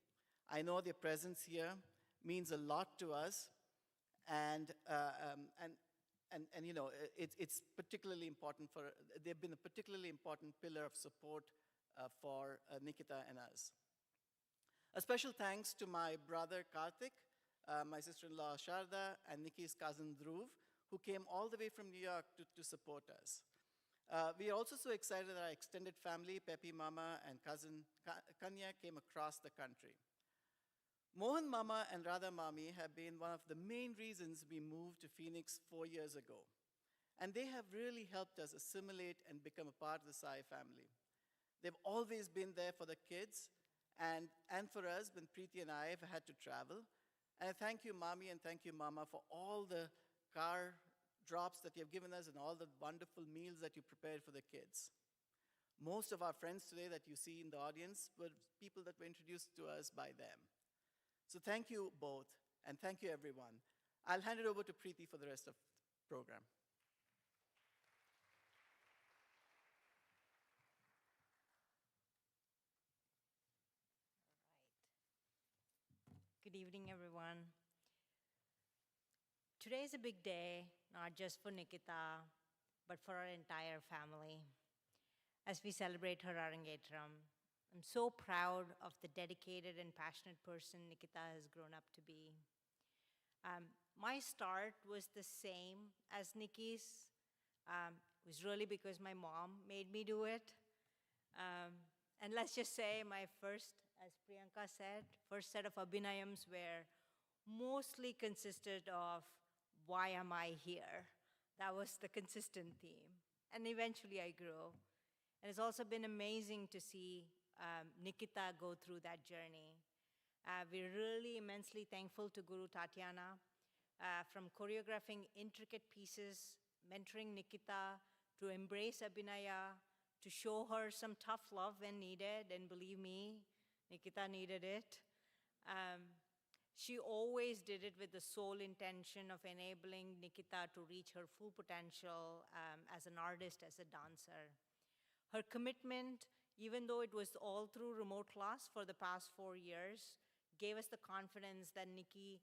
I know their presence here means a lot to us, and you know, it's particularly important for, they've been a particularly important pillar of support for Nikhita and us. A special thanks to my brother Karthik, my sister-in-law Sharda, and Nikki's cousin Dhruv, who came all the way from New York to support us. We are also so excited that our extended family, Pepi Mama and cousin Kanya, came across the country. Mohan Mama and Radha Mami have been one of the main reasons we moved to Phoenix 4 years ago. And they have really helped us assimilate and become a part of the Sai family. They've always been there for the kids and for us when Preethy and I have had to travel. And I thank you, Mami, and thank you, Mama, for all the car drops that you have given us and all the wonderful meals that you prepared for the kids. Most of our friends today that you see in the audience were people that were introduced to us by them. So thank you both, and thank you everyone. I'll hand it over to Preethy for the rest of the program.
Good evening, everyone. Today is a big day, not just for Nikhita, but for our entire family. As we celebrate her Arangetram, I'm so proud of the dedicated and passionate person Nikhita has grown up to be. My start was the same as Nikki's. It was really because my mom made me do it. And let's just say my first, as Priyanka said, first set of Abhinayams were mostly consisted of why am I here? That was the consistent theme. And eventually I grew. And it's also been amazing to see Nikhita go through that journey. We're really immensely thankful to Guru Tatyana, from choreographing intricate pieces, mentoring Nikhita, to embrace Abhinaya, to show her some tough love when needed, and believe me, Nikhita needed it. She always did it with the sole intention of enabling Nikhita to reach her full potential as an artist, as a dancer. Her commitment, even though it was all through remote class for the past 4 years, gave us the confidence that Nikki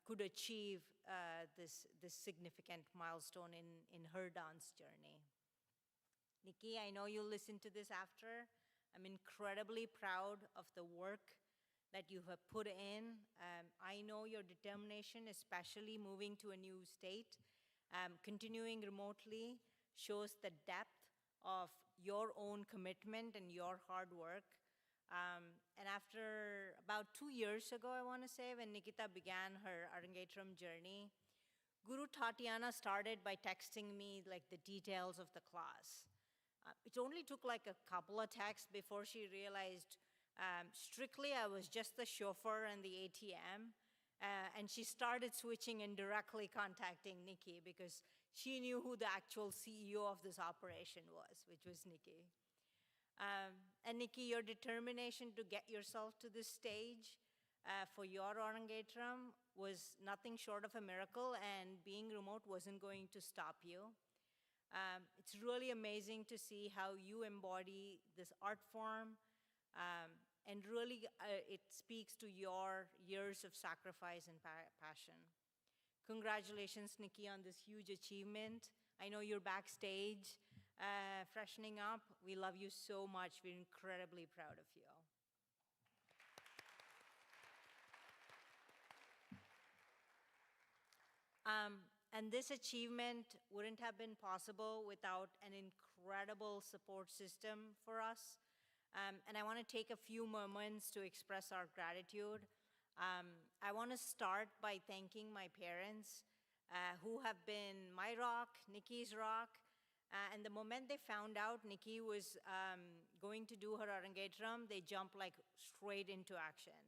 could achieve this significant milestone in her dance journey. Nikki, I know you'll listen to this after. I'm incredibly proud of the work that you have put in. I know your determination, especially moving to a new state, continuing remotely, shows the depth of your own commitment and your hard work. And after about 2 years ago, I want to say, when Nikhita began her Arangetram journey, Guru Tatyana started by texting me like the details of the class. It only took like a couple of texts before she realized strictly I was just the chauffeur and the ATM. And she started switching and directly contacting Nikki because she knew who the actual CEO of this operation was, which was Nikki. And Nikki, your determination to get yourself to this stage for your Arangetram was nothing short of a miracle, and being remote wasn't going to stop you. It's really amazing to see how you embody this art form, and really it speaks to your years of sacrifice and passion. Congratulations, Nikki, on this huge achievement. I know you're backstage freshening up. We love you so much. We're incredibly proud of you. And this achievement wouldn't have been possible without an incredible support system for us. And I want to take a few moments to express our gratitude. I want to start by thanking my parents, who have been my rock, Nikki's rock. And the moment they found out Nikki was going to do her Arangetram, they jumped like straight into action.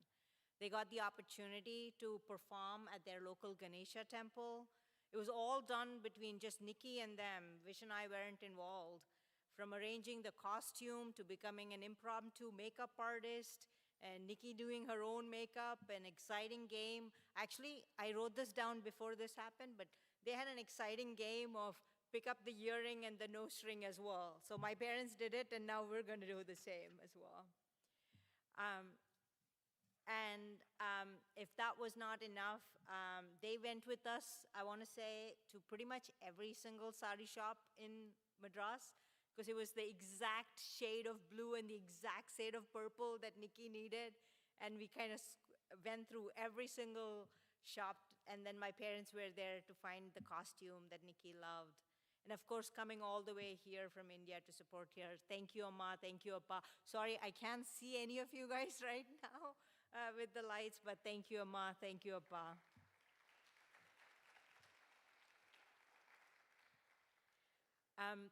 They got the opportunity to perform at their local Ganesha temple. It was all done between just Nikki and them. Vish and I weren't involved. From arranging the costume to becoming an impromptu makeup artist, and Nikki doing her own makeup, an exciting game. Actually, I wrote this down before this happened, but they had an exciting game of pick up the earring and the nose ring as well. So my parents did it, and now we're going to do the same as well. If that was not enough, they went with us, I want to say, to pretty much every single sari shop in Madras, because it was the exact shade of blue and the exact shade of purple that Nikki needed. And we kind of went through every single shop, and then my parents were there to find the costume that Nikki loved. And of course, coming all the way here from India to support her. Thank you, Amma. Thank you, Appa. Sorry, I can't see any of you guys right now with the lights, but thank you, Amma. Thank you, Appa.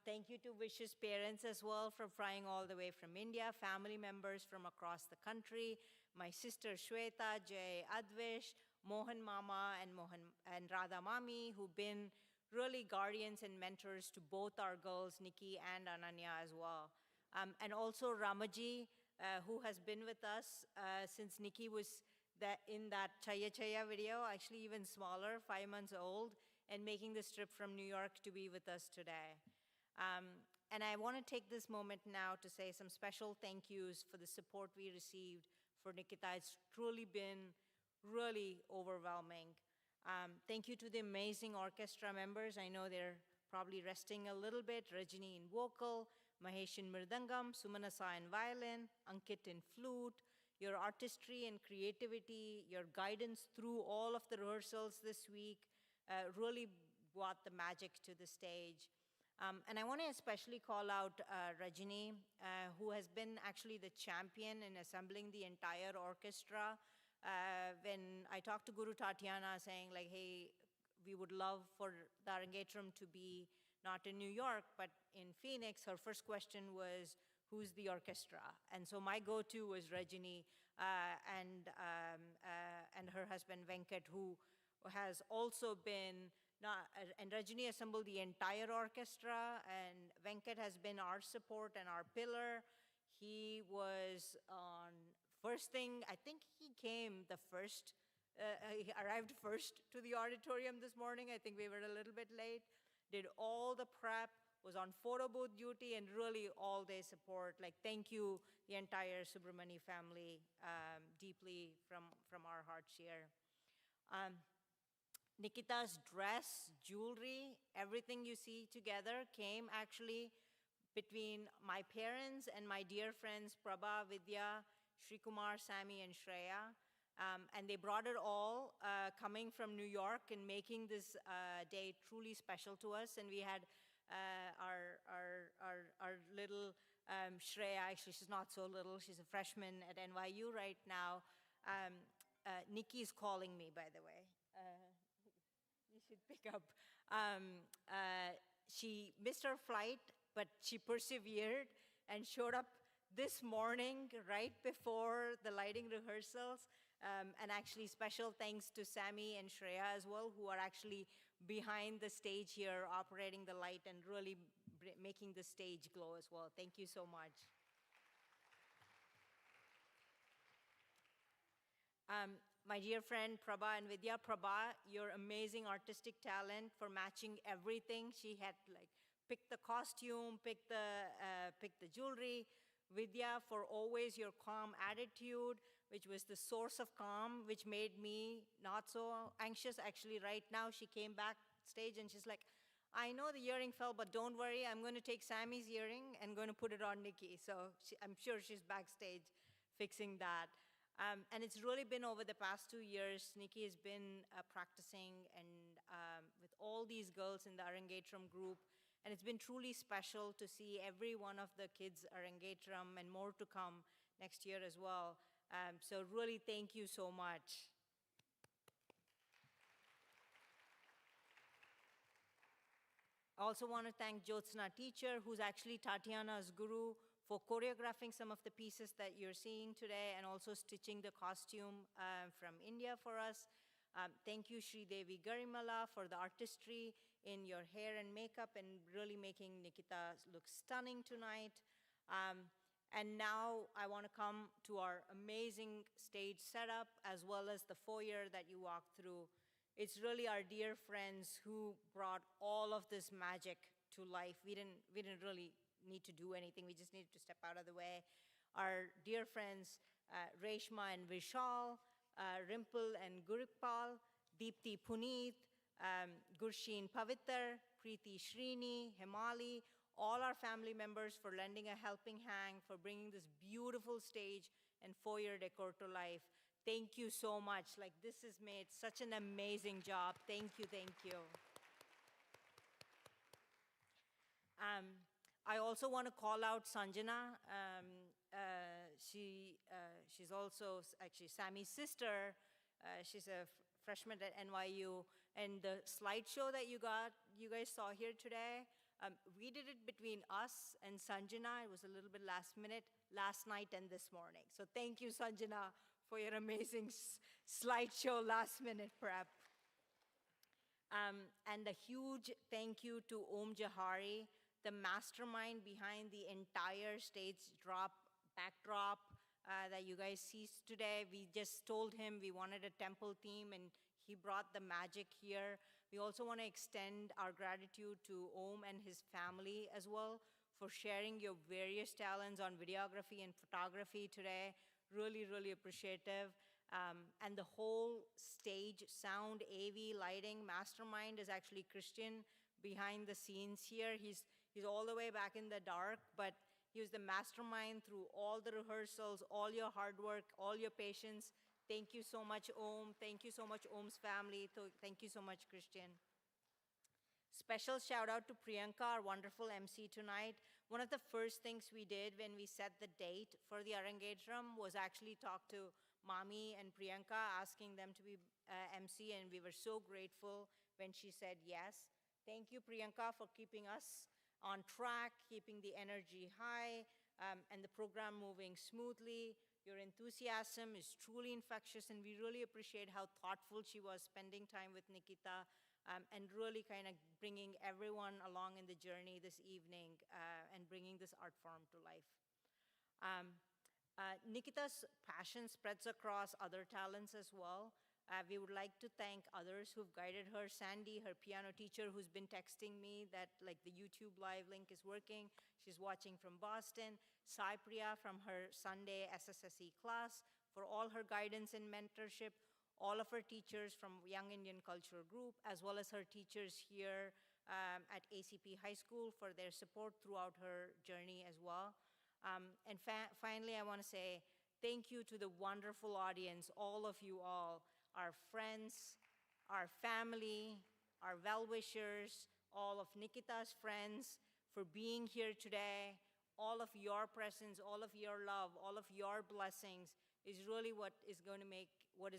Thank you to Vish's parents as well for flying all the way from India, family members from across the country, my sister Shweta, Jay, Advish, Mohan Mama, and Radha Mami, who've been really guardians and mentors to both our girls, Nikki and Ananya as well. And also Ramaji, who has been with us since Nikki was in that Chaya Chaya video, actually even smaller, 5 months old, and making this trip from New York to be with us today. And I want to take this moment now to say some special thank yous for the support we received for Nikhita. It's truly been really overwhelming. Thank you to the amazing orchestra members. I know they're probably resting a little bit. Rajini in vocal, Mahesh in mridangam, Sumanasa in violin, Ankit in flute. Your artistry and creativity, your guidance through all of the rehearsals this week really brought the magic to the stage. And I want to especially call out Rajini, who has been actually the champion in assembling the entire orchestra. When I talked to Guru Tatyana saying like, hey, we would love for the Arangetram to be not in New York, but in Phoenix. Her first question was, who's the orchestra? And so my go-to was Rajini and her husband Venkat, who has also been, and Rajini assembled the entire orchestra, and Venkat has been our support and our pillar. He was on first thing, I think he came the first, he arrived first to the auditorium this morning. I think we were a little bit late. Did all the prep, was on photo booth duty, and really all day support. Like, thank you, the entire Subramani family, deeply from our hearts here. Nikhita's dress, jewelry, everything you see together came actually between my parents and my dear friends Prabha, Vidya, Srikumar, Sammy, and Shreya. And they brought it all, coming from New York and making this day truly special to us. And we had our little Shreya, actually she's not so little, she's a freshman at NYU right now. Nikki's calling me, by the way. You should pick up. She missed her flight, but she persevered and showed up this morning right before the lighting rehearsals. And actually special thanks to Sammy and Shreya as well, who are actually behind the stage here, operating the light and really making the stage glow as well. Thank you so much. My dear friend Prabha and Vidya. Prabha, your amazing artistic talent for matching everything. She had like picked the costume, picked the jewelry. Vidya, for always your calm attitude, which was the source of calm, which made me not so anxious. Actually, right now, she came backstage and she's like, I know the earring fell, but don't worry, I'm going to take Sammy's earring and going to put it on Nikki. So I'm sure she's backstage fixing that. And it's really been over the past 2 years, Nikki has been practicing and with all these girls in the Arangetram group. And it's been truly special to see every one of the kids Arangetram and more to come next year as well. So really thank you so much. I also want to thank Jyotsna teacher, who's actually Tatyana's guru, for choreographing some of the pieces that you're seeing today and also stitching the costume from India for us. Thank you, Sri Devi Garimala, for the artistry in your hair and makeup and really making Nikhita look stunning tonight. And now I want to come to our amazing stage setup as well as the foyer that you walked through. It's really our dear friends who brought all of this magic to life. We didn't really need to do anything. We just needed to step out of the way. Our dear friends, Reshma and Vishal, Rimple and Gurukpal, Deepthi Puneet, Gurshin Pavitr, Preethy Srini, Himali, all our family members for lending a helping hand, for bringing this beautiful stage and foyer decor to life. Thank you so much. Like, this has made such an amazing job. Thank you, thank you. I also want to call out Sanjana. She's also actually Sammy's sister. She's a freshman at NYU. And the slideshow that you guys saw here today, we did it between us and Sanjana. It was a little bit last minute, last night and this morning. So thank you, Sanjana, for your amazing slideshow last minute prep. And a huge thank you to Om Jahari, the mastermind behind the entire stage backdrop that you guys see today. We just told him we wanted a temple theme, and he brought the magic here. We also want to extend our gratitude to Om and his family as well for sharing your various talents on videography and photography today. Really, really appreciative. And the whole stage, sound, AV, lighting mastermind is actually Christian behind the scenes here. He's all the way back in the dark, but he was the mastermind through all the rehearsals, all your hard work, all your patience. Thank you so much, Om. Thank you so much, Om's family. Thank you so much, Christian. Special shout out to Priyanka, our wonderful MC tonight. One of the first things we did when we set the date for the Arangetram was actually talk to Mami and Priyanka, asking them to be MC, and we were so grateful. when she said yes. Thank you, Priyanka, for keeping us on track, keeping the energy high, and the program moving smoothly. Your enthusiasm is truly infectious, and we really appreciate how thoughtful she was spending time with Nikhita, and really kind of bringing everyone along in the journey this evening and bringing this art form to life. Nikhita's passion spreads across other talents as well. We would like to thank others who've guided her. Sandy, her piano teacher, who's been texting me that like the YouTube live link is working. She's watching from Boston. Saipriya from her Sunday SSSE class for all her guidance and mentorship. All of her teachers from Young Indian Cultural Group, as well as her teachers here at ACP High School for their support throughout her journey as well. And finally, I want to say thank you to the wonderful audience, all of you all, our friends, our family, our well-wishers, all of Nikhita's friends for being here today. All of your presence, all of your love, all of your blessings is really what is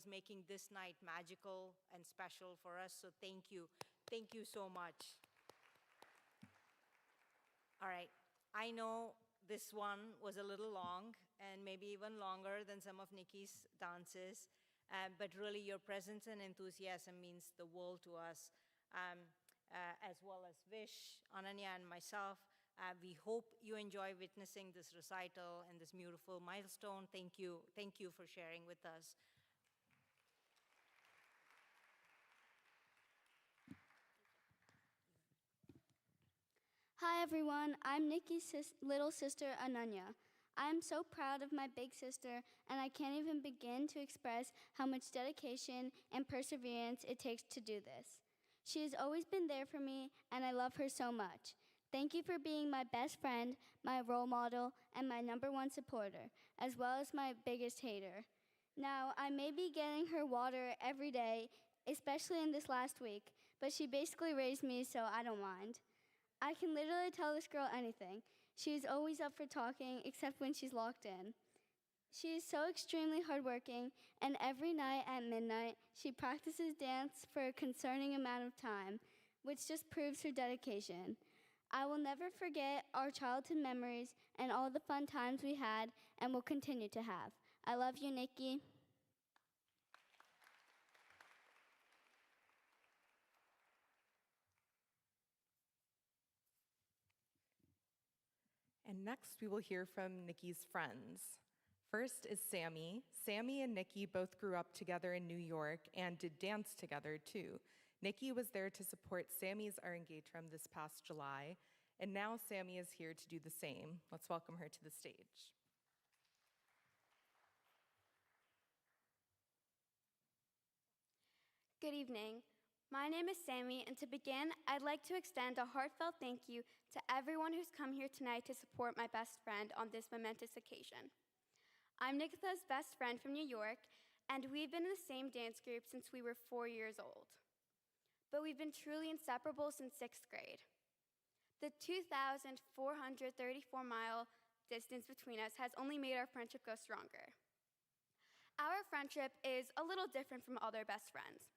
making this night magical and special for us. So thank you. Thank you so much. All right, I know this one was a little long and maybe even longer than some of Nikki's dances, but really your presence and enthusiasm means the world to us, as well as Vish, Ananya, and myself. We hope you enjoy witnessing this recital and this beautiful milestone. Thank you for sharing with us.
Hi everyone, I'm Nikki's little sister Ananya. I am so proud of my big sister, and I can't even begin to express how much dedication and perseverance it takes to do this. She has always been there for me, and I love her so much. Thank you for being my best friend, my role model, and my #1 supporter, as well as my biggest hater. Now, I may be getting her water every day, especially in this last week, but she basically raised me, so I don't mind. I can literally tell this girl anything. She is always up for talking, except when she's locked in. She is so extremely hardworking, and every night at midnight, she practices dance for a concerning amount of time, which just proves her dedication. I will never forget our childhood memories and all the fun times we had and will continue to have. I love you, Nikki.
And next, we will hear from Nikki's friends. First is Sammy. Sammy and Nikki both grew up together in New York and did dance together too. Nikki was there to support Sammy's Arangetram this past July, and now Sammy is here to do the same. Let's welcome her to the stage.
Good evening. My name is Sammy, and to begin, I'd like to extend a heartfelt thank you to everyone who's come here tonight to support my best friend on this momentous occasion. I'm Nikhita's best friend from New York, and we've been in the same dance group since we were 4 years old. But we've been truly inseparable since 6th grade. The 2,434-mile distance between us has only made our friendship go stronger. Our friendship is a little different from other best friends.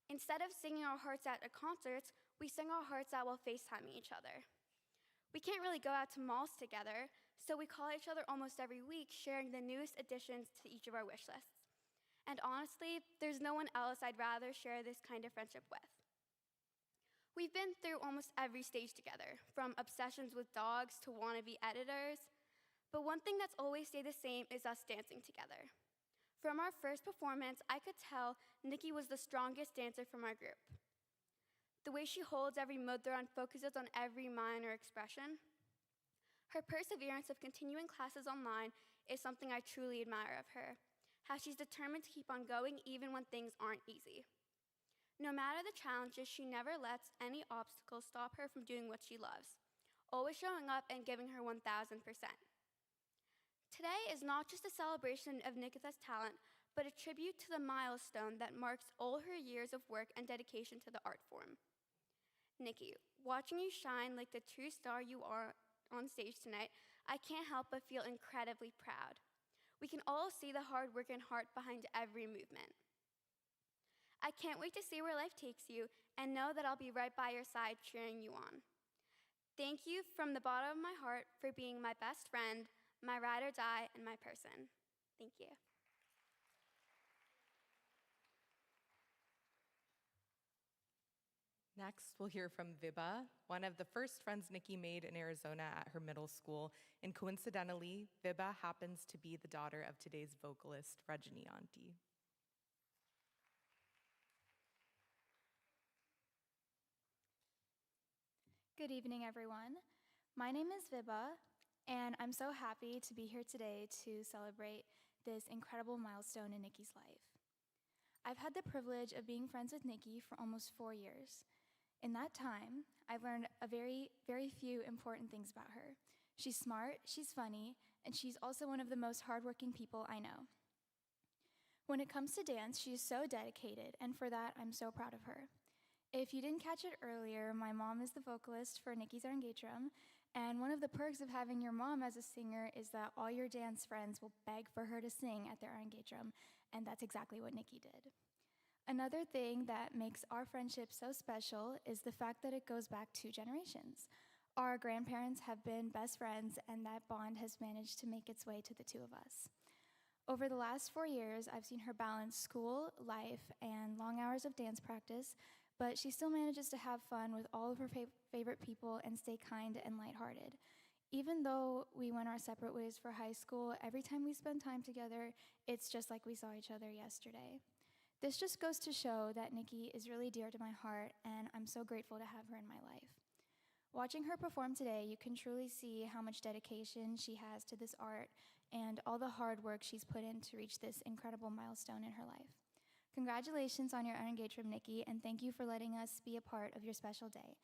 Instead of singing our hearts out at concerts, we sing our hearts out while FaceTiming each other. We can't really go out to malls together, so we call each other almost every week, sharing the newest additions to each of our wish lists. And honestly, there's no one else I'd rather share this kind of friendship with. We've been through almost every stage together, from obsessions with dogs to wannabe editors, but one thing that's always stayed the same is us dancing together. From our first performance, I could tell Nikki was the strongest dancer from our group. The way she holds every mudra and focuses on every minor expression. Her perseverance of continuing classes online is something I truly admire of her. How she's determined to keep on going even when things aren't easy. No matter the challenges, she never lets any obstacles stop her from doing what she loves, always showing up and giving her 1,000%. Today is not just a celebration of Nikhita's talent, but a tribute to the milestone that marks all her years of work and dedication to the art form. Nikki, watching you shine like the true star you are on stage tonight, I can't help but feel incredibly proud. We can all see the hard work and heart behind every movement. I can't wait to see where life takes you and know that I'll be right by your side cheering you on. Thank you from the bottom of my heart for being my best friend, my ride or die, and my person. Thank you.
Next, we'll hear from Vibha, one of the first friends Nikki made in Arizona at her middle school. And coincidentally, Vibha happens to be the daughter of today's vocalist, Rajini Auntie.
Good evening, everyone. My name is Vibha, and I'm so happy to be here today to celebrate this incredible milestone in Nikki's life. I've had the privilege of being friends with Nikki for almost 4 years. In that time, I've learned a very few important things about her. She's smart, she's funny, and she's also one of the most hardworking people I know. When it comes to dance, she is so dedicated, and for that, I'm so proud of her. If you didn't catch it earlier, my mom is the vocalist for Nikki's Arangetram, and one of the perks of having your mom as a singer is that all your dance friends will beg for her to sing at their Arangetram, and that's exactly what Nikki did. Another thing that makes our friendship so special is the fact that it goes back 2 generations. Our grandparents have been best friends, and that bond has managed to make its way to the 2 of us. Over the last 4 years, I've seen her balance school, life, and long hours of dance practice, but she still manages to have fun with all of her favorite people and stay kind and lighthearted. Even though we went our separate ways for high school, every time we spend time together, it's just like we saw each other yesterday. This just goes to show that Nikki is really dear to my heart, and I'm so grateful to have her in my life. Watching her perform today, you can truly see how much dedication she has to this art and all the hard work she's put in to reach this incredible milestone in her life. Congratulations on your Arangetram, Nikki, and thank you for letting us be a part of your special day.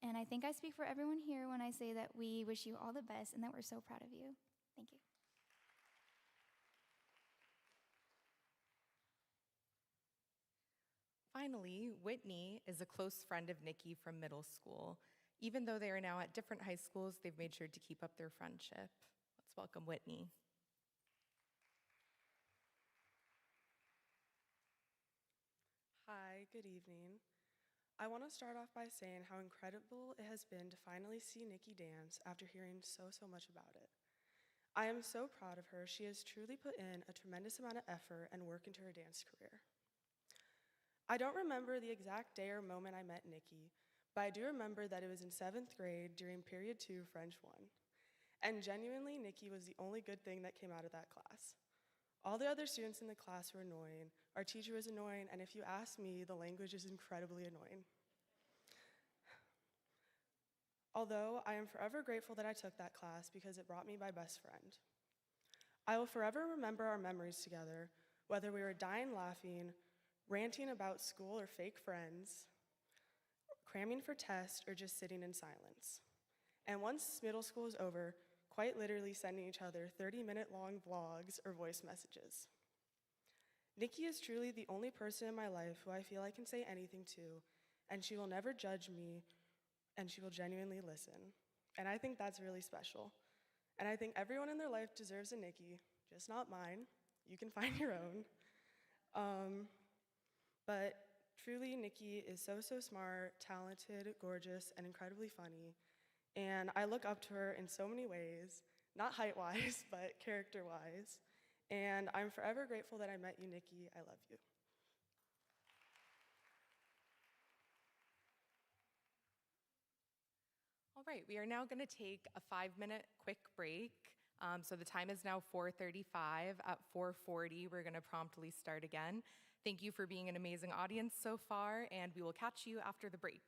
And I think I speak for everyone here when I say that we wish you all the best and that we're so proud of you. Thank you.
Finally, Whitney is a close friend of Nikki from middle school. Even though they are now at different high schools, they've made sure to keep up their friendship. Let's welcome Whitney.
Hi, good evening. I want to start off by saying how incredible it has been to finally see Nikki dance after hearing so much about it. I am so proud of her. She has truly put in a tremendous amount of effort and work into her dance career. I don't remember the exact day or moment I met Nikki, but I do remember that it was in 7th grade during period 2, French 1. And genuinely, Nikki was the only good thing that came out of that class. All the other students in the class were annoying, our teacher was annoying, and if you ask me, the language is incredibly annoying. Although I am forever grateful that I took that class because it brought me my best friend. I will forever remember our memories together, whether we were dying laughing, ranting about school or fake friends, cramming for tests, or just sitting in silence. And once middle school was over, quite literally sending each other 30-minute-long vlogs or voice messages. Nikki is truly the only person in my life who I feel I can say anything to, and she will never judge me, and she will genuinely listen. And I think that's really special. And I think everyone in their life deserves a Nikki, just not mine. You can find your own. But truly, Nikki is so smart, talented, gorgeous, and incredibly funny. And I look up to her in so many ways, not height-wise, but character-wise. And I'm forever grateful that I met you, Nikki. I love you.
All right, we are now going to take a 5-minute quick break. So the time is now 4:35. At 4:40, we're going to promptly start again. Thank you for being an amazing audience so far, and we will catch you after the break.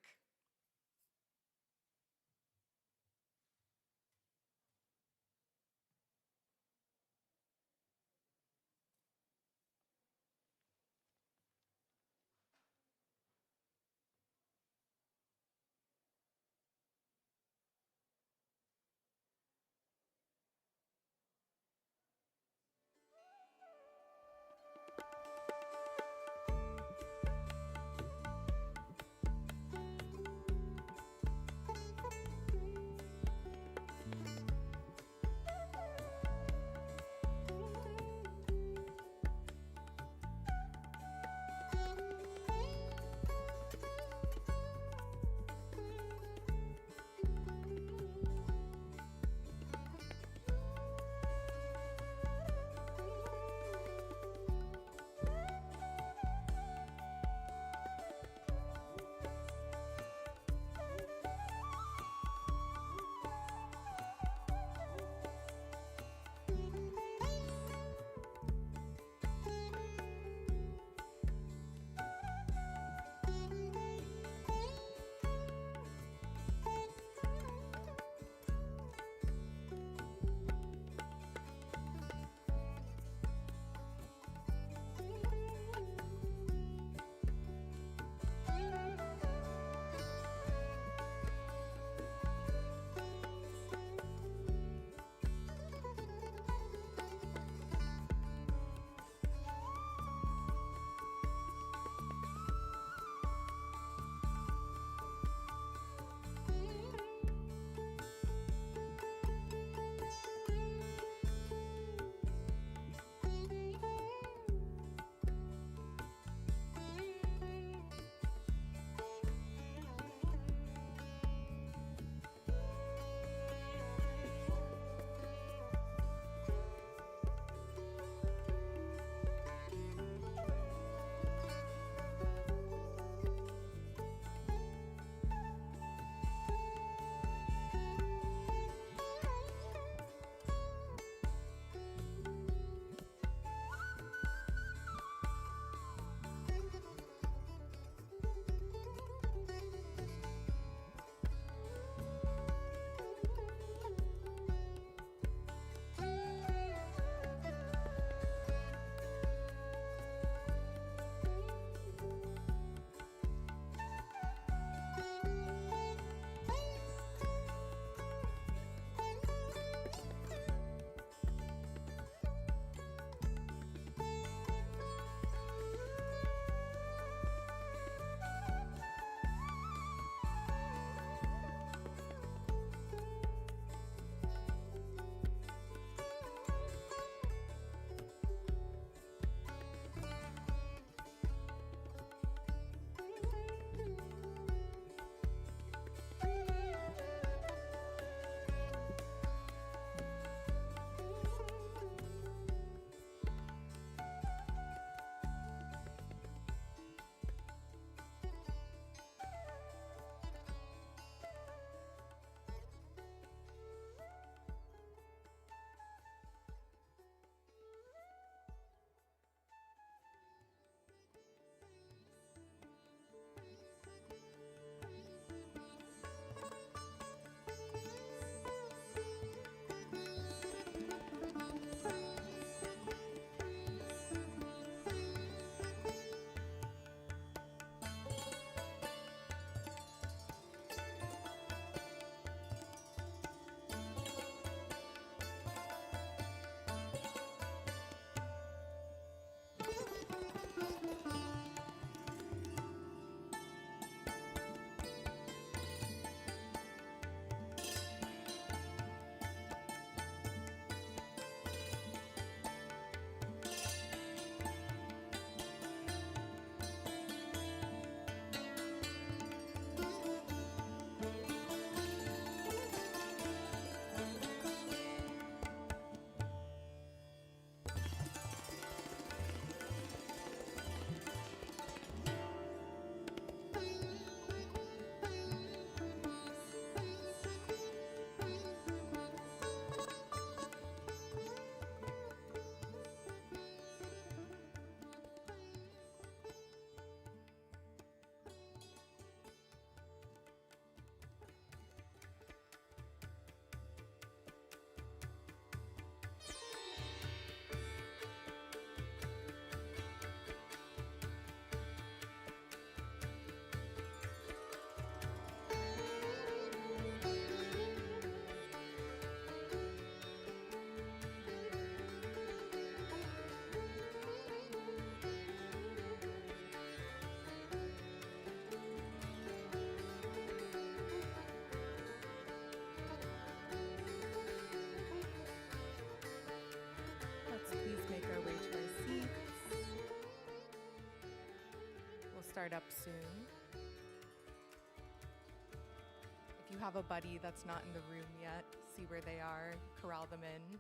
start up soon. If you have a buddy that's not in the room yet, see where they are, corral them in.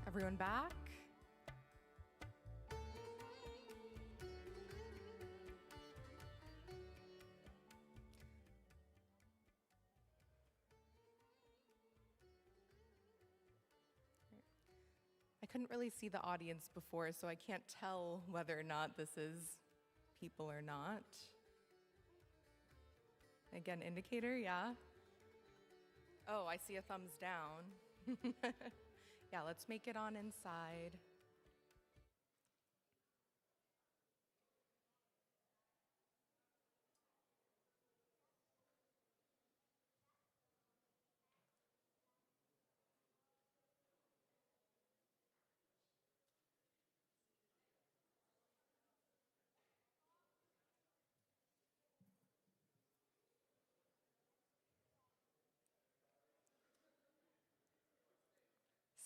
Everyone back? I couldn't really see the audience before, so I can't tell whether or not this is people or not. Again, indicator, yeah? Oh, I see a thumbs down. Yeah, let's make it on inside.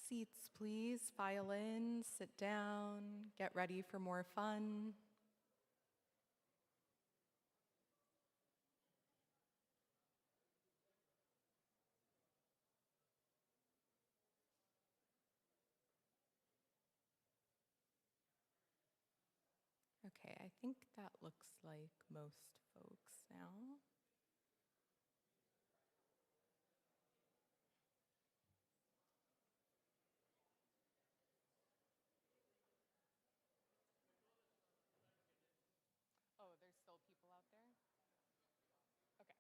Seats, please. File in, sit down, get ready for more fun. Okay, I think that looks like most folks now. Oh, there's still people out there? Okay.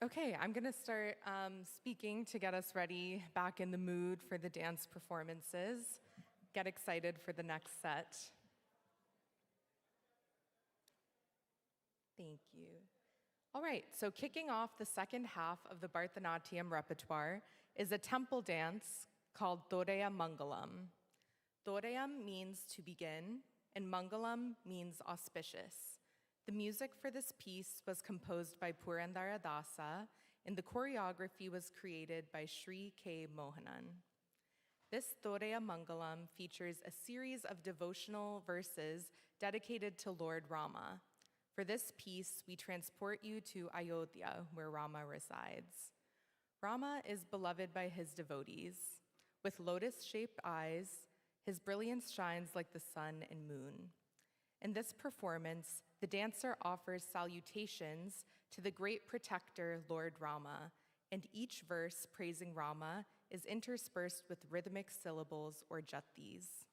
Okay, I'm gonna start speaking to get us ready, back in the mood for the dance performances. Get excited for the next set. Thank you. All right, so kicking off the second half of the Bharatanatyam repertoire is a temple dance called Toreya Mangalam. Toreyam means to begin, and Mangalam means auspicious. The music for this piece was composed by Purandara Dasa, and the choreography was created by Sri K. Mohanan. This Toreya Mangalam features a series of devotional verses dedicated to Lord Rama. For this piece, we transport you to Ayodhya, where Rama resides. Rama is beloved by his devotees. With lotus-shaped eyes, his brilliance shines like the sun and moon. In this performance, the dancer offers salutations to the great protector, Lord Rama, and each verse praising Rama is interspersed with rhythmic syllables or jatis.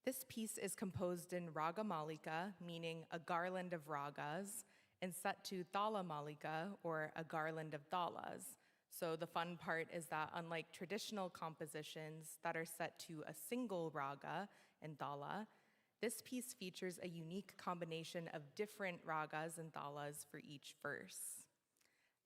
This piece is composed in Raga Malika, meaning a garland of ragas, and set to Thala Malika, or a garland of thalas. So the fun part is that unlike traditional compositions that are set to a single raga and thala, this piece features a unique combination of different ragas and thalas for each verse.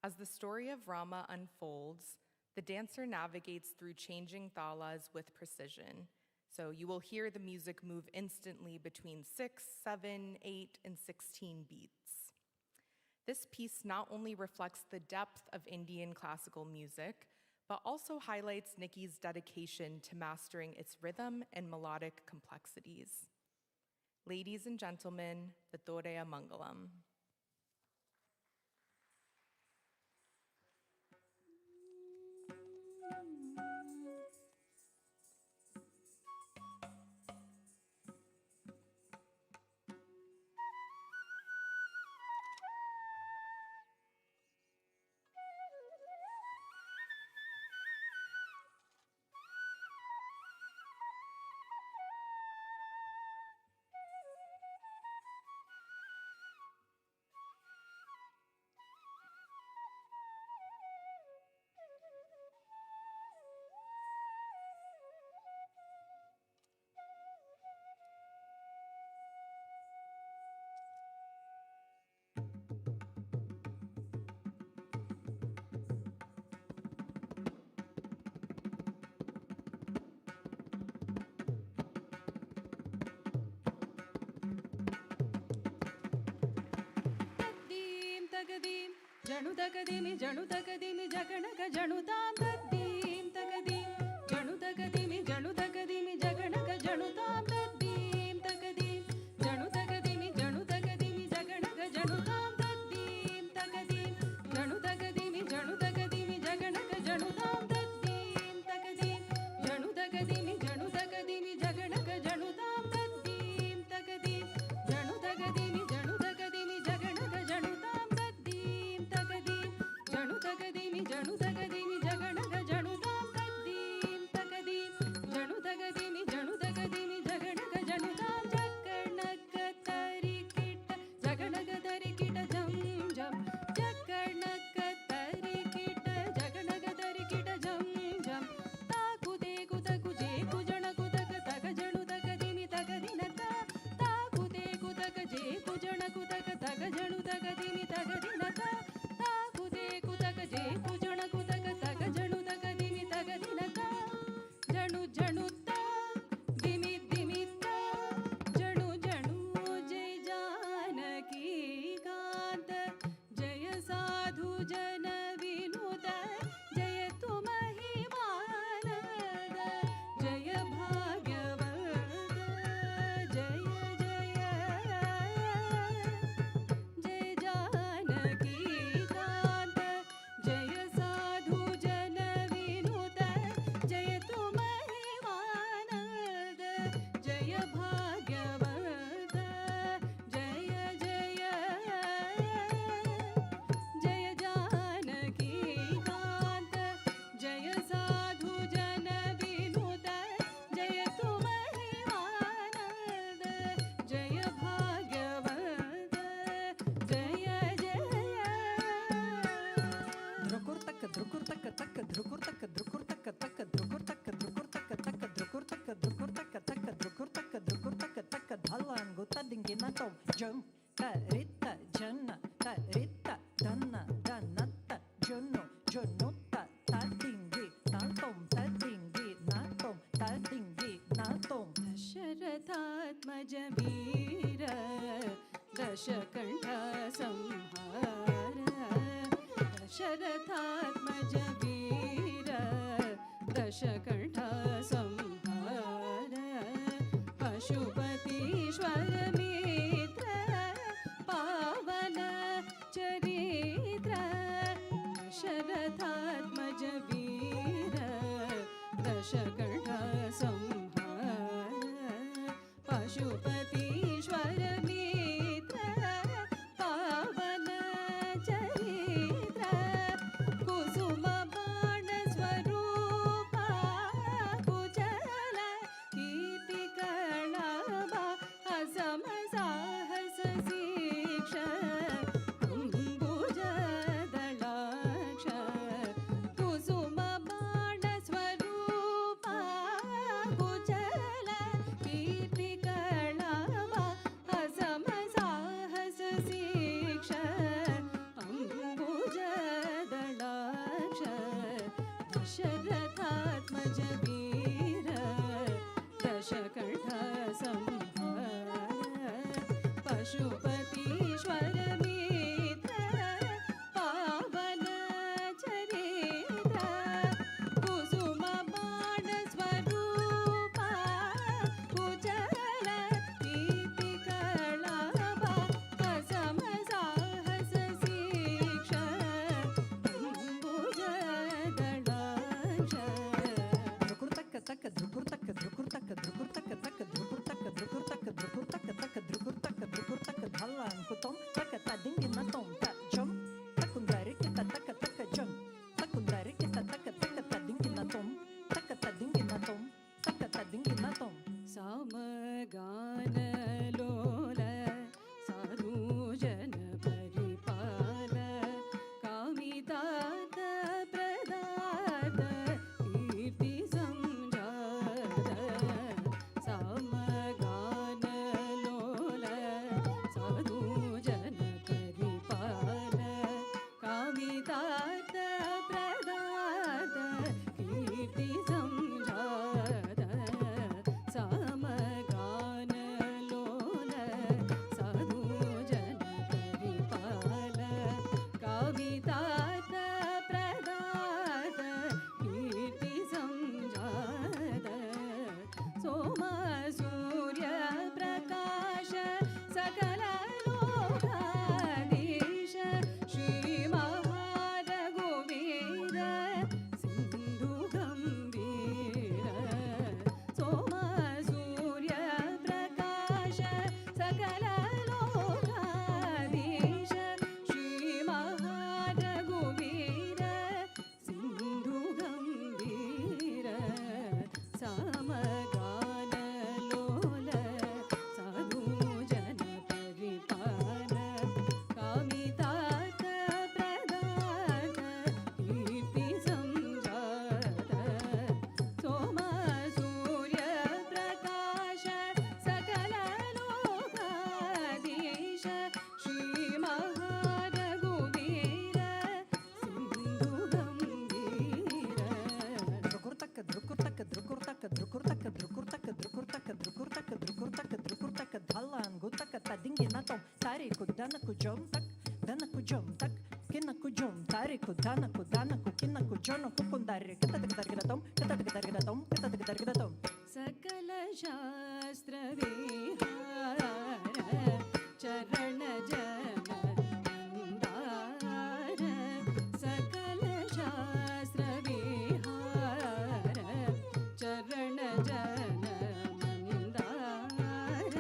As the story of Rama unfolds, the dancer navigates through changing thalas with precision. So you will hear the music move instantly between 6, 7, 8, and 16 beats. This piece not only reflects the depth of Indian classical music, but also highlights Nikki's dedication to mastering its rhythm and melodic complexities. Ladies and gentlemen, Vittoria Mangalam.
जणु तकदिमि जगणक जणुतां तद्दीं तकदीं जणु तकदिमि जगणक जणुतां तद्दीं तकदीं जणु तकदिमि जगणक जणुतां तद्दीं तकदीं जणु तकदिमि जगणक जणुतां तद्दीं तकदीं जणु तकदिमि जगणक जणुतां तद्दीं तकदीं जणु तकदिमि जगणक जणुतां तद्दीं तकदीं जणु तकदिमि जगणक जणुतां तद्दीं तकदीं जणु तकदिमि जगणक जणुतां जगणक तरिकिट जम जम जगणक तरिकिट जम जम ताकुते कुतकुजे कुजणकुतक तक जणु तकदिमि तकदिनता ताकुते कुतकजे कुजणकुतक तक जणु तकदिमि तकदिनता ताकुते कुतकजे कुजणकुतक तक जणु तकदिमि तकदिनता जणु जणुता दिमि दिमिता जणु जणु जय जानकी कांत जय साधु जन विनुत जय तुम हिमानद जय भाग्यवद जय जय जय जानकी कांत जय साधु जन विनुत जय तुम हिमानद जय भाग्यवद जय जय जय जानकी कांत जय साधु जन विनुत जय तुम हिमानद जय भाग्यवद जय जय
Drukur tak drukur tak tak drukur tak drukur tak tak drukur tak drukur tak tak drukur tak drukur tak tak drukur tak drukur tak tak dhalan gota dingina tom jum ta rita janna ta rita danna danata jono jonota ta dingi na tom ta dingi na tom ta dingi na tom
दशरथात्मज वीर दशकण्ठ संहार दशरथात्मज वीर दशकण्ठ संहार पशुपतीश्वर मित्र दशकण्ठ संहार पशुपतीश्वर मित्र पावन चरित्र कुसुम बाण स्वरूपा कुचल कीर्ति कर्णवा असम साहस शिक्ष अंबुज दलाक्ष कुसुम बाण स्वरूपा कुचल कीर्ति कर्णवा असम साहस शिक्ष अंबुज दलाक्ष दशरथात्मज वीर दशकण्ठ संहार पशुपतीश्वर मित्र पावन चरित्र कुसुम बाण स्वरूपा कुचल कीर्ति कर्णवा असम साहस शिक्ष अंबुज दलाक्ष
ध्रुकुर्तक तक ध्रुकुर्तक ध्रुकुर्तक ध्रुकुर्तक तक ध्रुकुर्तक ध्रुकुर्तक ध्रुकुर्तक तक ध्रुकुर्तक ध्रुकुर्तक dhalan kutom tak ta dingin na tom ta jom takundari kita tak jom takundari kita tak ta dingin na tom tak ta dingin na tom tak ta dingin na tom
समगान लोल साधुजन परिपाल कामितार्थ प्रदात कीर्ति संजात समगान लोल साधुजन परिपाल कामितार्थ प्रदात कीर्ति संजात समगान लोल साधुजन परिपाल कामितार्थ प्रदात कीर्ति संजात सोम सूर्य प्रकाश सकल लोकाधीश श्री महारघुवीर सिंधु गंभीर सोम सूर्य प्रकाश सकल लोकाधीश श्री महारघुवीर सिंधु गंभीर समगान लोल साधुजन परिपाल कामितार्थ प्रदात कीर्ति संजात सोम सूर्य प्रकाश सकल लोकाधीश श्री महारघुवीर सिंधु गंभीर
ध्रुकुर्तक ध्रुकुर्तक ध्रुकुर्तक ध्रुकुर्तक ध्रुकुर्तक ध्रुकुर्तक ध्रुकुर्तक ध्रुकुर्तक ध्रुकुर्तक dhalan gutak ta dingin na tom tari ku dana ku jom tak dana ku jom tak kina ku jom tari ku dana ku kina ku jono ku kundari kita tak tom kita tak tom kita tak tom
सकल शास्त्र विहार चरण जन मंदार सकल शास्त्र विहार चरण जन मंदार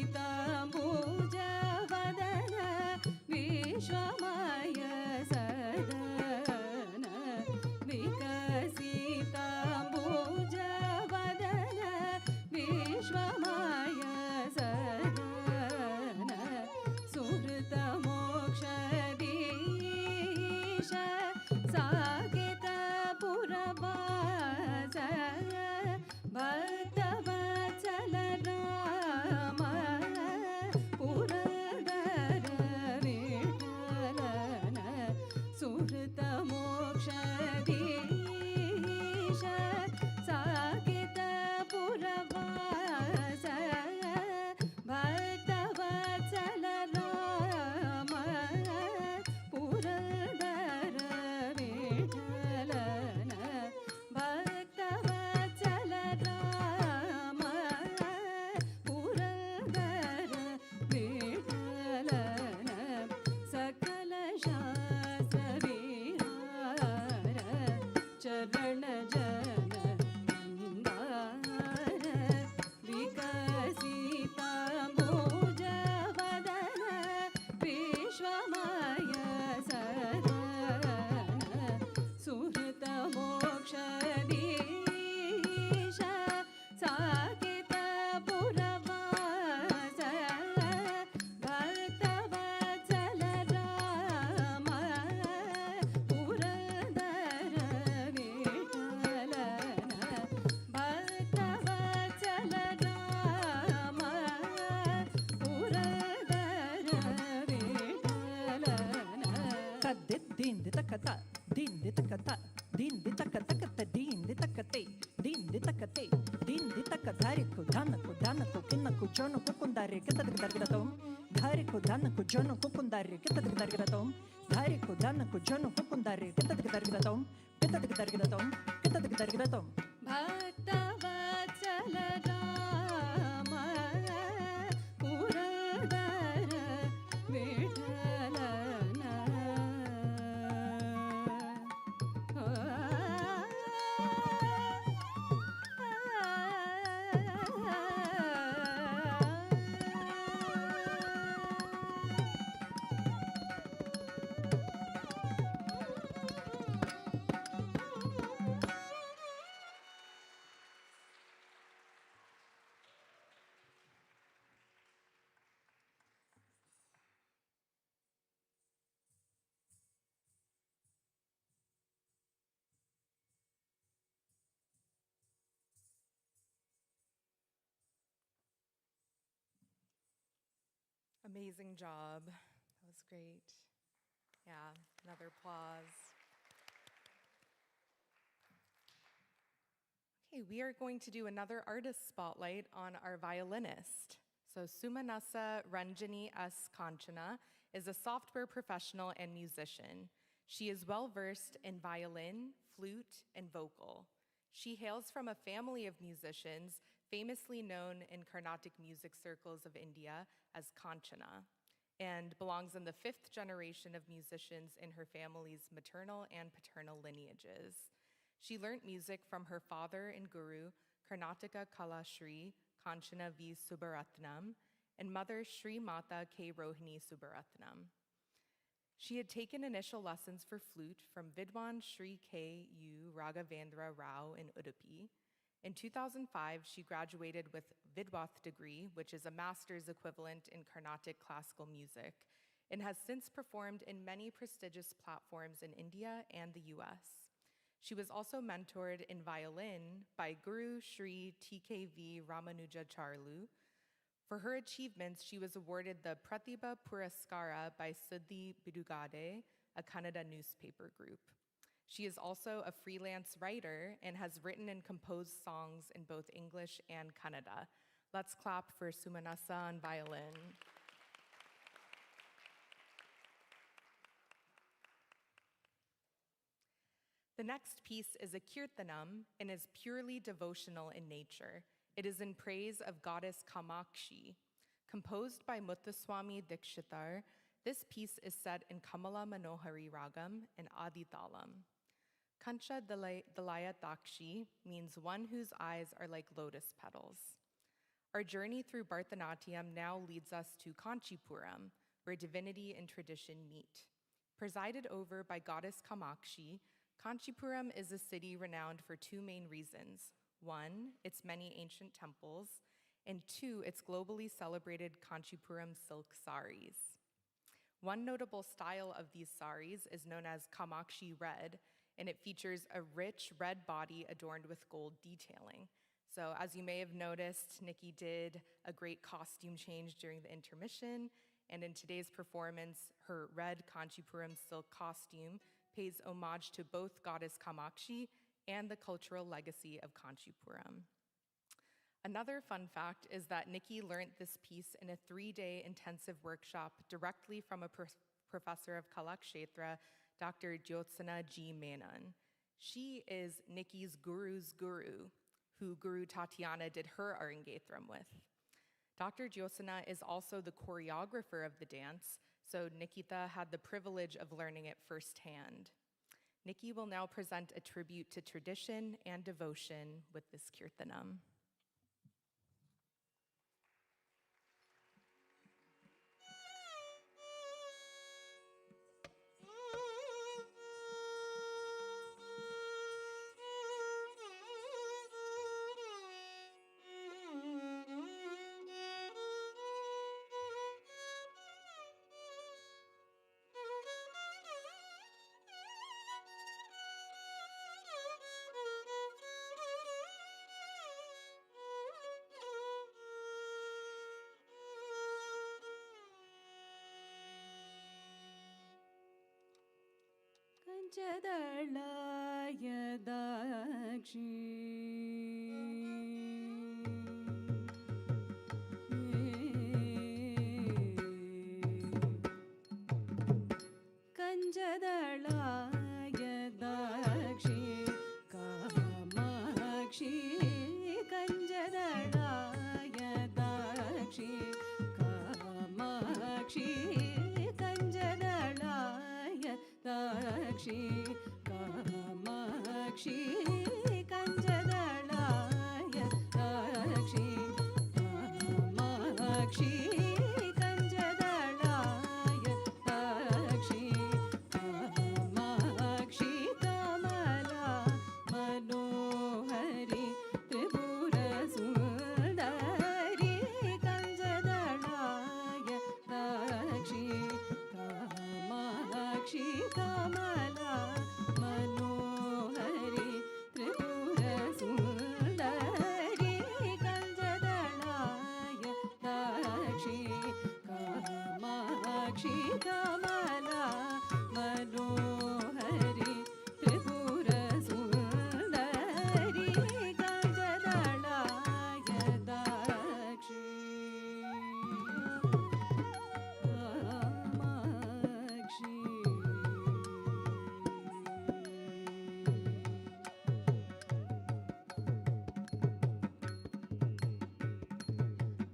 विकसितांबुज वदन विश्वमय सदन विकसितांबुज वदन
ditakata, din ditakata, din ditakatakata, din ditakate, din ditakate, din ditakadariku, danaku, danaku, kinnaku, jonaku, kundari, kitadagadagatom, dhariku, danaku, jonaku, kundari, kitadagadagatom, dhariku, danaku, jonaku, kundari, kitadagadagatom, kitadagadagatom, kitadagadagatom.
ಭಕ್ತವತ್ಸಲ ರಾಮ ಪುರದರ ವಿಠಲನ
Amazing job. That was great. Yeah, another applause. Okay, we are going to do another artist spotlight on our violinist. So Sumanasa Ranjani S. Kanchana is a software professional and musician. She is well-versed in violin, flute, and vocal. She hails from a family of musicians famously known in Carnatic music circles of India as Kanchana, and belongs in the 5th generation of musicians in her family's maternal and paternal lineages. She learned music from her father and guru, Karnataka Kala Shri Kanchana V. Subaratnam, and mother Shri Mata K. Rohini Subaratnam. She had taken initial lessons for flute from Vidwan Shri K. U. Raghavendra Rao in Udupi. In 2005, she graduated with Vidwath degree, which is a master's equivalent in Carnatic classical music, and has since performed in many prestigious platforms in India and the US. She was also mentored in violin by Guru Shri TKV Ramanujacharlu. For her achievements, she was awarded the Pratibha Puraskara by Suddhi Bidugade, a Kannada newspaper group. She is also a freelance writer and has written and composed songs in both English and Kannada. Let's clap for Sumanasa on violin. The next piece is a kirtanam and is purely devotional in nature. It is in praise of goddess Kamakshi. Composed by Muthuswami Dikshitar, this piece is set in Kamala Manohari Ragam and Aditalam. Kancha Dalaya Dakshi means one whose eyes are like lotus petals. Our journey through Bharatanatyam now leads us to Kanchipuram, where divinity and tradition meet. Presided over by goddess Kamakshi, Kanchipuram is a city renowned for two main reasons. One, its many ancient temples, and two, its globally celebrated Kanchipuram silk saris. One notable style of these saris is known as Kamakshi Red, and it features a rich red body adorned with gold detailing. So as you may have noticed, Nikki did a great costume change during the intermission, and in today's performance, her red Kanchipuram silk costume pays homage to both goddess Kamakshi and the cultural legacy of Kanchipuram. Another fun fact is that Nikki learned this piece in a 3-day intensive workshop directly from a professor of Kalakshetra, Dr. Jyotsana G. Menon. She is Nikki's guru's guru, who Guru Tatyana did her Arangetram with. Dr. Jyotsana is also the choreographer of the dance, so Nikhita had the privilege of learning it firsthand. Nikki will now present a tribute to tradition and devotion with this kirtanam.
कञ्चदलाय Dakshi कञ्चदलाय Dakshi Kamakshi कञ्चदलाय Dakshi Kamakshi कञ्चदलाय Dakshi Kamakshi कञ्चदलाय Dakshi Kamakshi कञ्चदलाय Dakshi Kamakshi Kamala मनोहरि Tripurasundari कञ्चदलाय Dakshi Kamakshi Kamala मनोहरि Tripurasundari कञ्चदलाय Dakshi Kamakshi Kamala मनोहरि Tripurasundari कञ्चदलाय Dakshi Kamakshi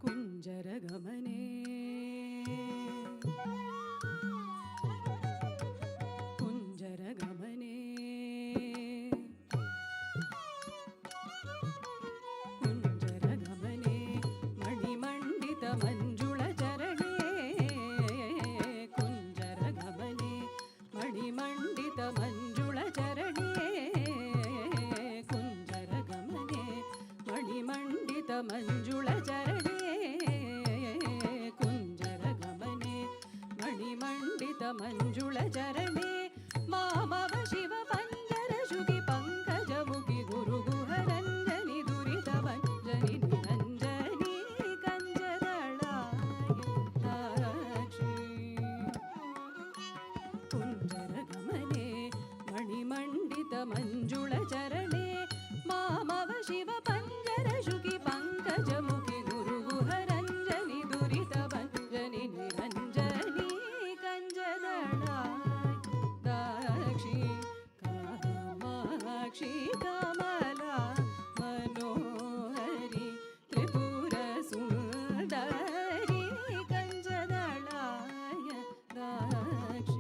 कुञ्जरगमने कुञ्जरगमने कुञ्जरगमने मणिमण्डितमञ्जुळचरणे कुञ्जरगमने मणिमण्डितमञ्जुळचरणे कुञ्जरगमने मणिमण्डितमञ्जुळचरणे कुञ्जरगमने मणिमण्डितमञ्जुळचरणे मामव Shiv पञ्जरशुकि पङ्कजमुखि गुरुगुहरञ्जनि दुरितभञ्जनि निरञ्जनी कञ्जदलाय Dakshi कुञ्जरगमने मणिमण्डितमञ्जुळचरणे मामव Shiv पञ्जरशुकि पङ्कजमुखि गुरुगुहरञ्जनि दुरितभञ्जनि निरञ्जनी कञ्जदलाय Dakshi Kamakshi Kamala मनोहरि Tripurasundari कञ्जदलाय Dakshi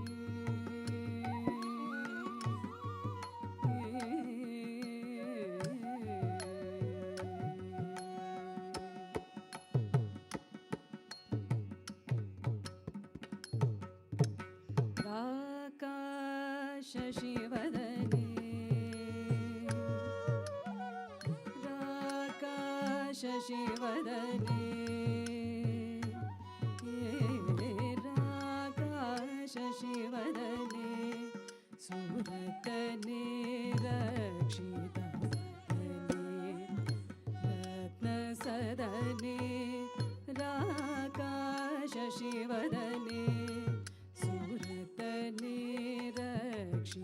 राकाशशिवदने राकाशशिवदने राकाशशिवदने सुरतने रक्षितवदने रत्नसदने राकाशशिवदने सुरतने रक्षितवदने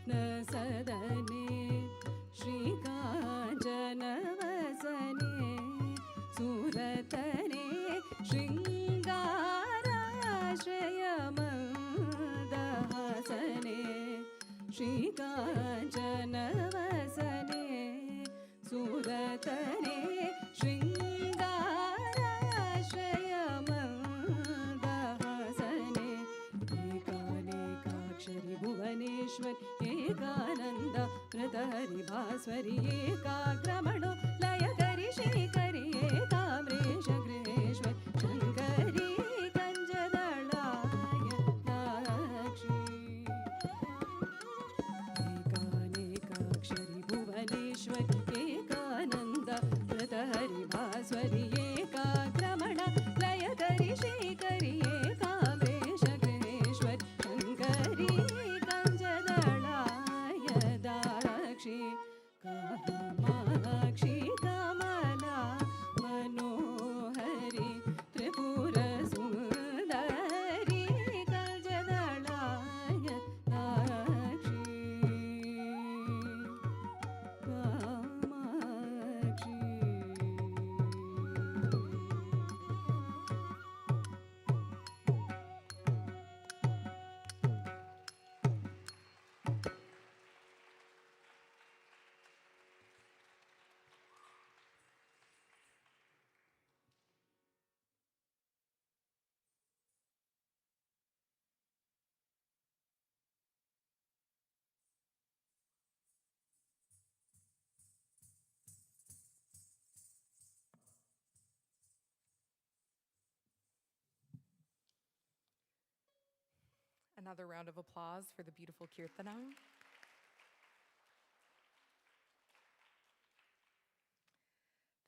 रत्नसदने श्रीकाञ्चनवसने सुरतने शृङ्गाराश्रयमन्दहासने श्रीकाञ्चनवसने सुरतने शृङ्गाराश्रयमन्दहासने एकानेकाक्षरि Bhubaneswar एकानन्द कृतहरि भास्वरि एकाग्रमणो लयकरि श्रीकरि एकाम्रेश गृहेश्वर शङ्करी कञ्जदलाय Dakshi एकानेकाक्षरि Bhubaneswar एकानन्द कृतहरि भास्वरि एकाग्रमण लयकरि श्रीकरि एकाम्रेश गृहेश्वर शङ्करी कञ्जदलाय Dakshi Kamakshi Kamala मनोहरि Tripurasundari कञ्जदलाय
Another round of applause for the beautiful Kirtanam.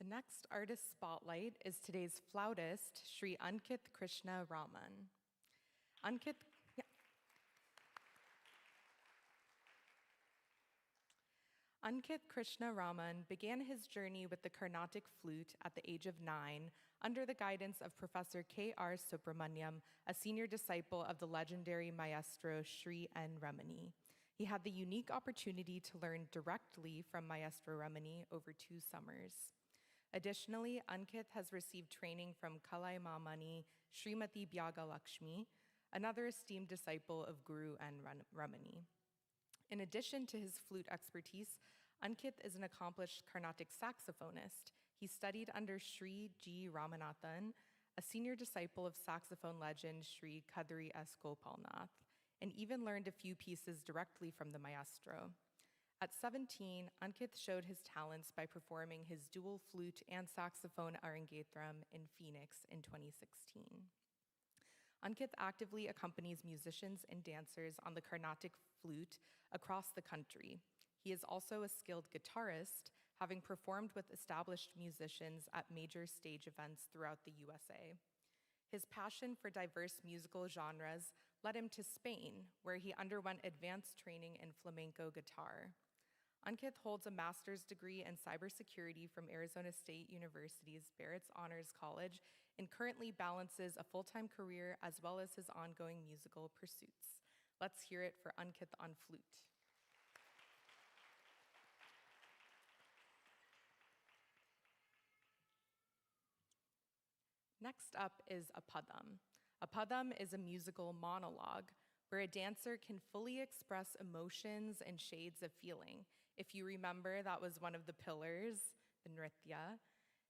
The next artist spotlight is today's flautist, Sri Ankit Krishna Raman. Ankit Krishna Raman began his journey with the Carnatic flute at the age of 9 under the guidance of Professor K.R. Subramaniam, a senior disciple of the legendary maestro Sri N. Ramani. He had the unique opportunity to learn directly from Maestro Ramani over 2 summers. Additionally, Ankit has received training from Kalai Mamani Srimati Byaga Lakshmi, another esteemed disciple of Guru N. Ramani. In addition to his flute expertise, Ankit is an accomplished Carnatic saxophonist. He studied under Sri G. Ramanathan, a senior disciple of saxophone legend Sri Kadri S. Gopalnath, and even learned a few pieces directly from the maestro. At 17, Ankit showed his talents by performing his dual flute and saxophone Arangetram in Phoenix in 2016. Ankit actively accompanies musicians and dancers on the Carnatic flute across the country. He is also a skilled guitarist, having performed with established musicians at major stage events throughout the USA. His passion for diverse musical genres led him to Spain, where he underwent advanced training in flamenco guitar. Ankit holds a master's degree in cybersecurity from Arizona State University's Barrett's Honors College and currently balances a full-time career as well as his ongoing musical pursuits. Let's hear it for Ankit on flute. Next up is a padam. A padam is a musical monologue where a dancer can fully express emotions and shades of feeling. If you remember, that was one of the pillars, the nritya.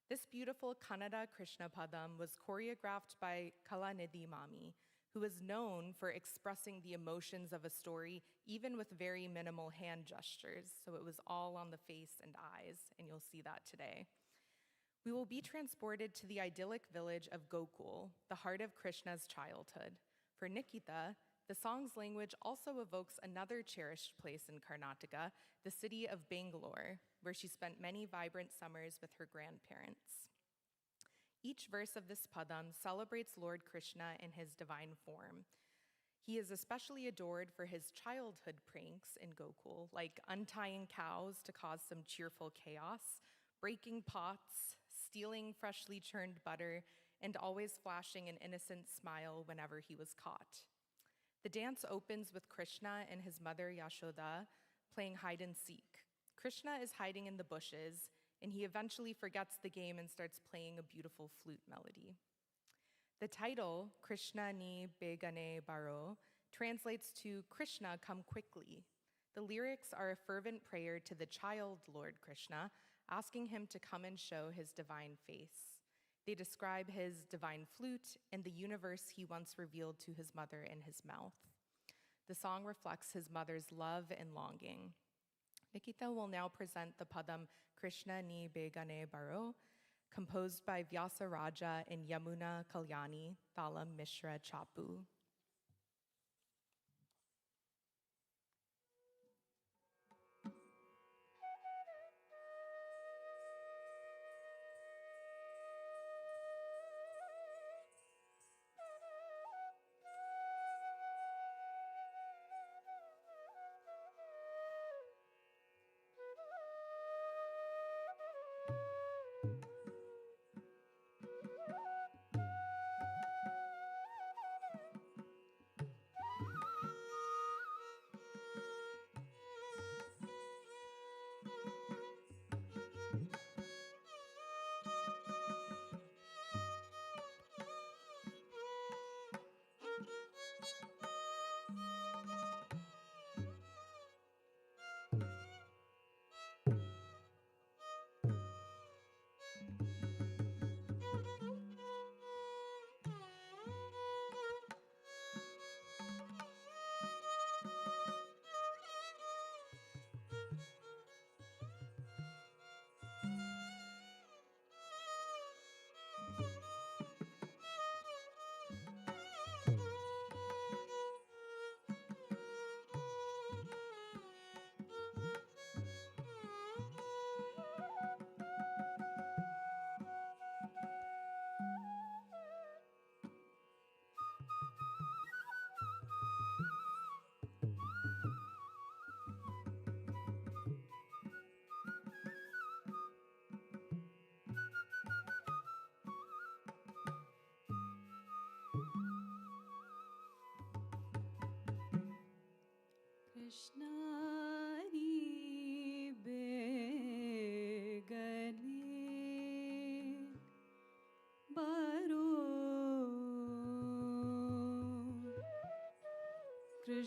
This beautiful Kannada Krishna padam was choreographed by Kalanidhi Mami, who is known for expressing the emotions of a story even with very minimal hand gestures. So it was all on the face and eyes, and you'll see that today. We will be transported to the idyllic village of Gokul, the heart of Krishna's childhood. For Nikhita, the song's language also evokes another cherished place in Karnataka, the city of Bangalore, where she spent many vibrant summers with her grandparents. Each verse of this padam celebrates Lord Krishna in his divine form. He is especially adored for his childhood pranks in Gokul, like untying cows to cause some cheerful chaos, breaking pots, stealing freshly churned butter, and always flashing an innocent smile whenever he was caught. The dance opens with Krishna and his mother Yashoda playing hide and seek. Krishna is hiding in the bushes, and he eventually forgets the game and starts playing a beautiful flute melody. The title, Krishna Ni Begane Baro, translates to Krishna, come quickly. The lyrics are a fervent prayer to the child Lord Krishna, asking him to come and show his divine face. They describe his divine flute and the universe he once revealed to his mother in his mouth. The song reflects his mother's love and longing. Nikhita will now present the padam Krishna Ni Begane Baro, composed by Vyasa Raja and Yamuna Kalyani, Thalam Mishra Chapu.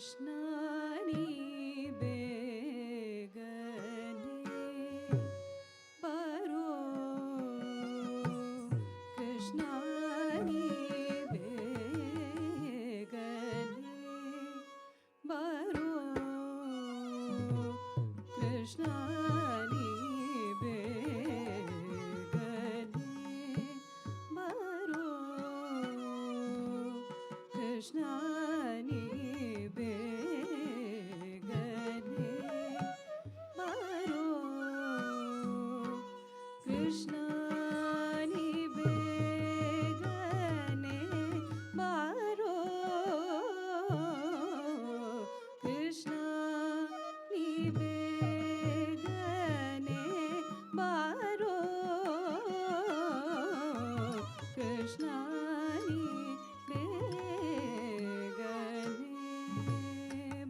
ಕೃಷ್ಣನಿ ಬೇಗನೆ ಬರೋ ಕೃಷ್ಣನಿ ಬೇಗನೆ ಬರೋ ಕೃಷ್ಣನಿ ಬೇಗನೆ ಬರೋ ಕೃಷ್ಣನಿ ಬೇಗನೆ ಬರೋ ಕೃಷ್ಣನಿ ಬೇಗನೆ ಬರೋ ಕೃಷ್ಣನಿ ಬೇಗನೆ ಬರೋ ಕೃಷ್ಣನಿ ಬೇಗನೆ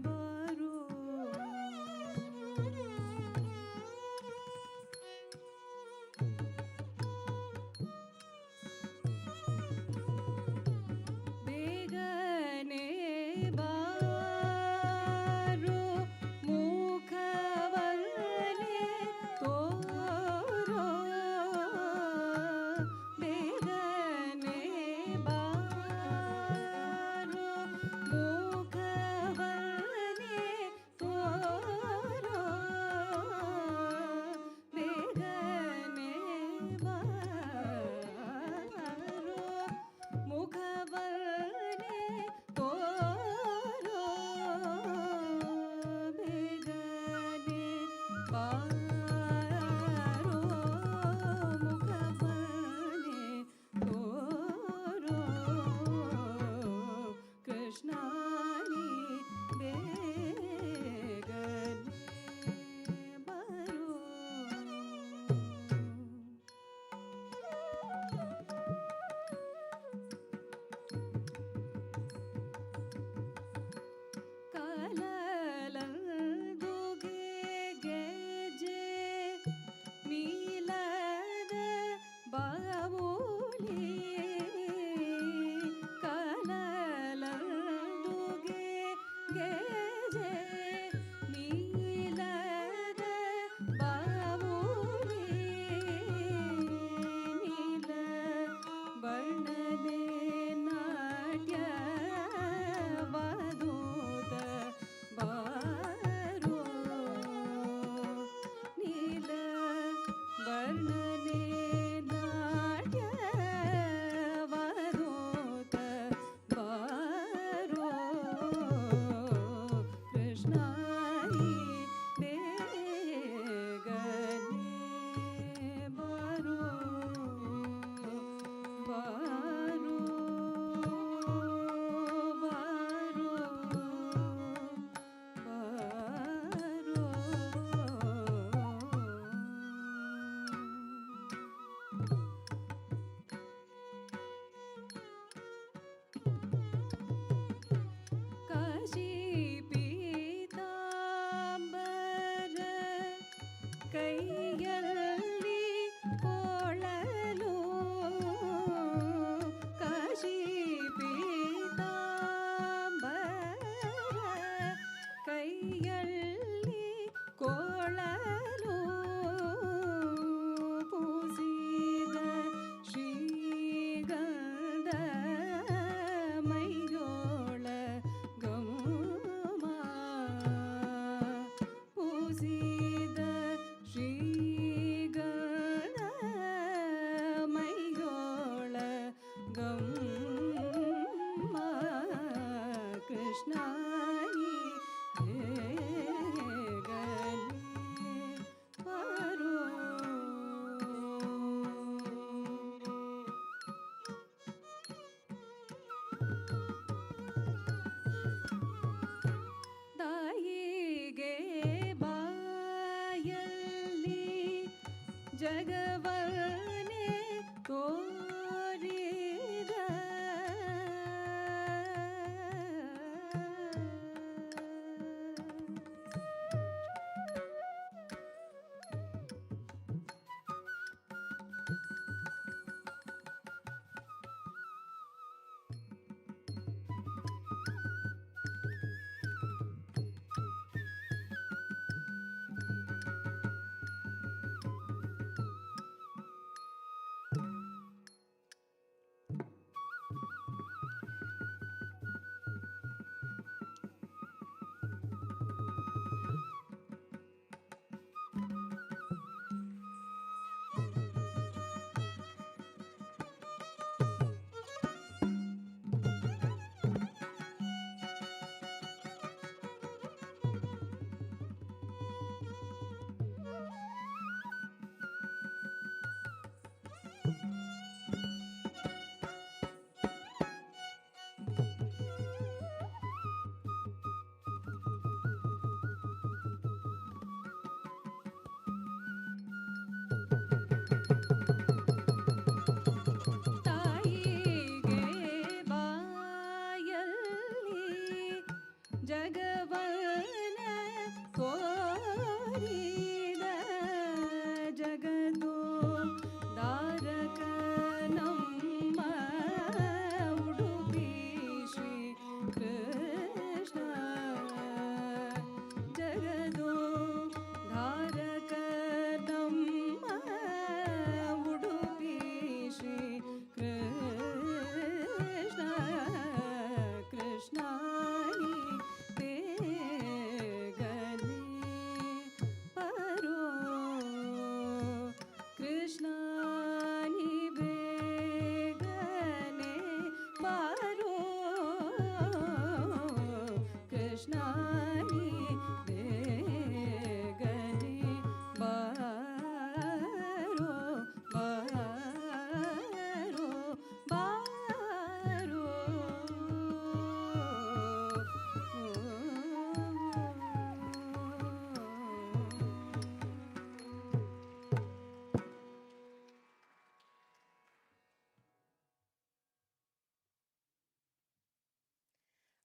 ಬರೋ ಬೇಗನೆ ಬಾರೋ ಮುಖವನ್ನೇ ತೋರೋ ಬೇಗನೆ ಬಾರೋ ಮುಖವನ್ನೇ ತೋರೋ ಬೇಗನೆ ಬಾರೋ ಮುಖವನ್ನೇ ತೋರೋ ಬೇಗನೆ ಬಾರೋ ಮುಖವನ್ನೇ ತೋರೋ ಕೃಷ್ಣನಿ ಬೇಗನೆ ಬರೋ ಕಲಲಂದುಗೆ ಗೆಜೆ ನೀಲದ ಬಾವುಲಿ ಕಲಲಂದುಗೆ ಗೆಜೆ ನೀಲದ ಬಾವುಲಿ ನೀಲ ವರ್ಣನೆ ನಾಟ್ಯ ವಧೂತ ಬಾರೋ ನೀಲ ವರ್ಣನೆ ನಾಟ್ಯ ವಧೂತ ಬಾರೋ ಕೃಷ್ಣನಿ ಬೇಗನೆ ಬರೋ ಬಾರೋ ಬಾರೋ ಬಾರೋ ಕಾಶಿ ಪೀತಾಂಬರ ಕೈಯಲ್ಲಿ ಕೊಳಲು ಕಾಶಿ ಪೀತಾಂಬರ ಕೈಯಲ್ಲಿ ಕೊಳಲು ಪೂಸಿದ ಶ್ರೀಗಂಧ ಮೈಯೋಳ ಗಮ ಪೂಸಿದ ಶ್ರೀಗಂಧ ಮೈಯೋಳ ಗಮ್ಮ ಕೃಷ್ಣನಿ ಬೇಗನೆ ಬರೋ ತಾಯಿಗೆ ಬಾಯಲ್ಲಿ ಜಗವನ್ನೇ ತೋರಿದ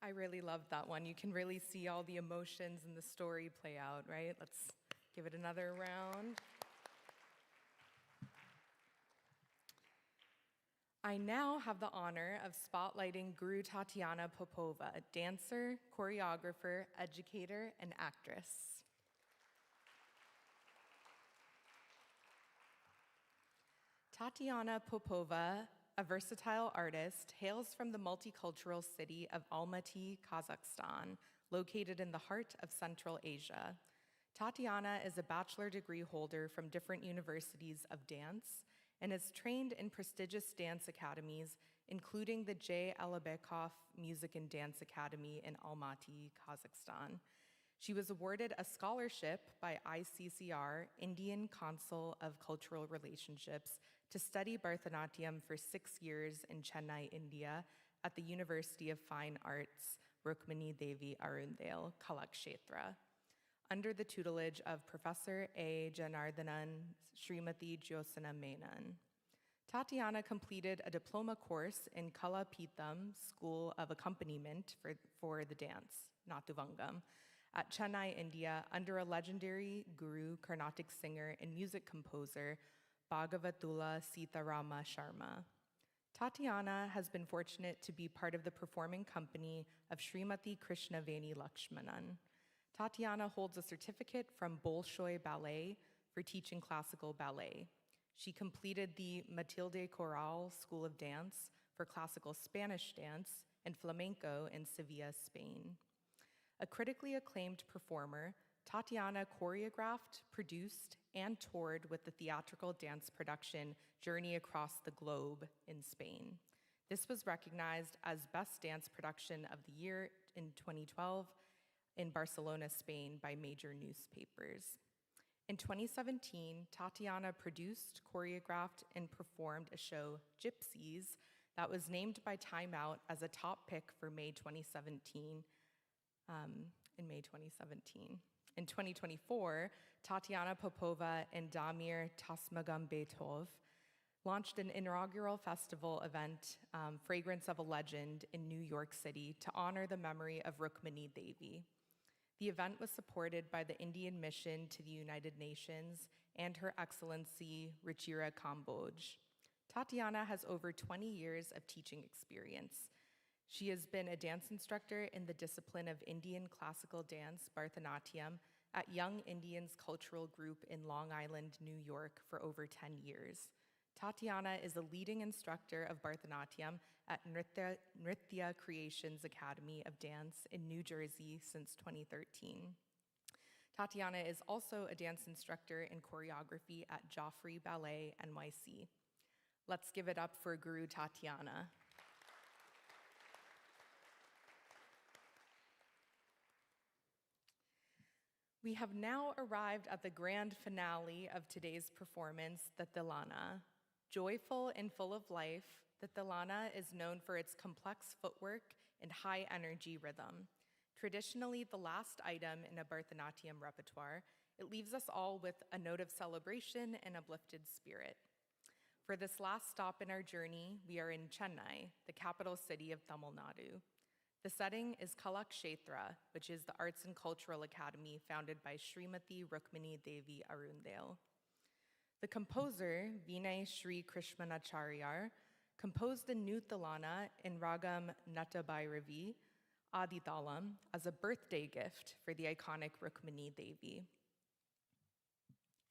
I really loved that one. You can really see all the emotions and the story play out, right? Let's give it another round. I now have the honor of spotlighting Guru Tatyana Popova, a dancer, choreographer, educator, and actress. Tatyana Popova, a versatile artist, hails from the multicultural city of Almaty, Kazakhstan, located in the heart of Central Asia. Tatyana is a bachelor degree holder from different universities of dance and is trained in prestigious dance academies, including the J. Alabekov Music and Dance Academy in Almaty, Kazakhstan. She was awarded a scholarship by ICCR, Indian Council of Cultural Relationships, to study Bharatanatyam for 6 years in Chennai, India, at the University of Fine Arts, Rukmini Devi Arundale, Kalakshetra, under the tutelage of Professor A. Janardhanan Srimati Jyosana Menon. Tatyana completed a diploma course in Kala Pitham School of Accompaniment for the dance, Natuvangam, at Chennai, India, under a legendary guru, Carnatic singer, and music composer, Bhagavatula Sitarama Sharma. Tatyana has been fortunate to be part of the performing company of Srimati Krishnaveni Lakshmanan. Tatyana holds a certificate from Bolshoi Ballet for teaching classical ballet. She completed the Matilde Corral School of Dance for classical Spanish dance and flamenco in Sevilla, Spain. A critically acclaimed performer, Tatyana choreographed, produced, and toured with the theatrical dance production Journey Across the Globe in Spain. This was recognized as Best Dance Production of the Year in 2012 in Barcelona, Spain by major newspapers. In 2017, Tatyana produced, choreographed, and performed a show, Gypsies, that was named by Time Out as a top pick for May 2017. In 2024, Tatyana Popova and Damir Tasmagambetov launched an inaugural festival event, Fragrance of a Legend, in New York City to honor the memory of Rukmini Devi. The event was supported by the Indian Mission to the United Nations and Her Excellency Ruchira Kamboj. Tatyana has over 20 years of teaching experience. She has been a dance instructor in the discipline of Indian classical dance, Bharatanatyam, at Young Indians Cultural Group in Long Island, New York, for over 10 years. Tatyana is a leading instructor of Bharatanatyam at Nritya Creations Academy of Dance in New Jersey since 2013. Tatyana is also a dance instructor in choreography at Joffrey Ballet, NYC. Let's give it up for Guru Tatyana. We have now arrived at the grand finale of today's performance, Tatyana. Joyful and full of life, Tatyana is known for its complex footwork and high energy rhythm. Traditionally the last item in a Bharatanatyam repertoire, it leaves us all with a note of celebration and uplifted spirit. For this last stop in our journey, we are in Chennai, the capital city of Tamil Nadu. The setting is Kalakshetra, which is the Arts and Cultural Academy founded by Srimati Rukmini Devi Arundale. The composer, Vinay Sri Krishmanacharyar, composed a new Talana in Ragam Natabhairavi, Aditalam, as a birthday gift for the iconic Rukmini Devi.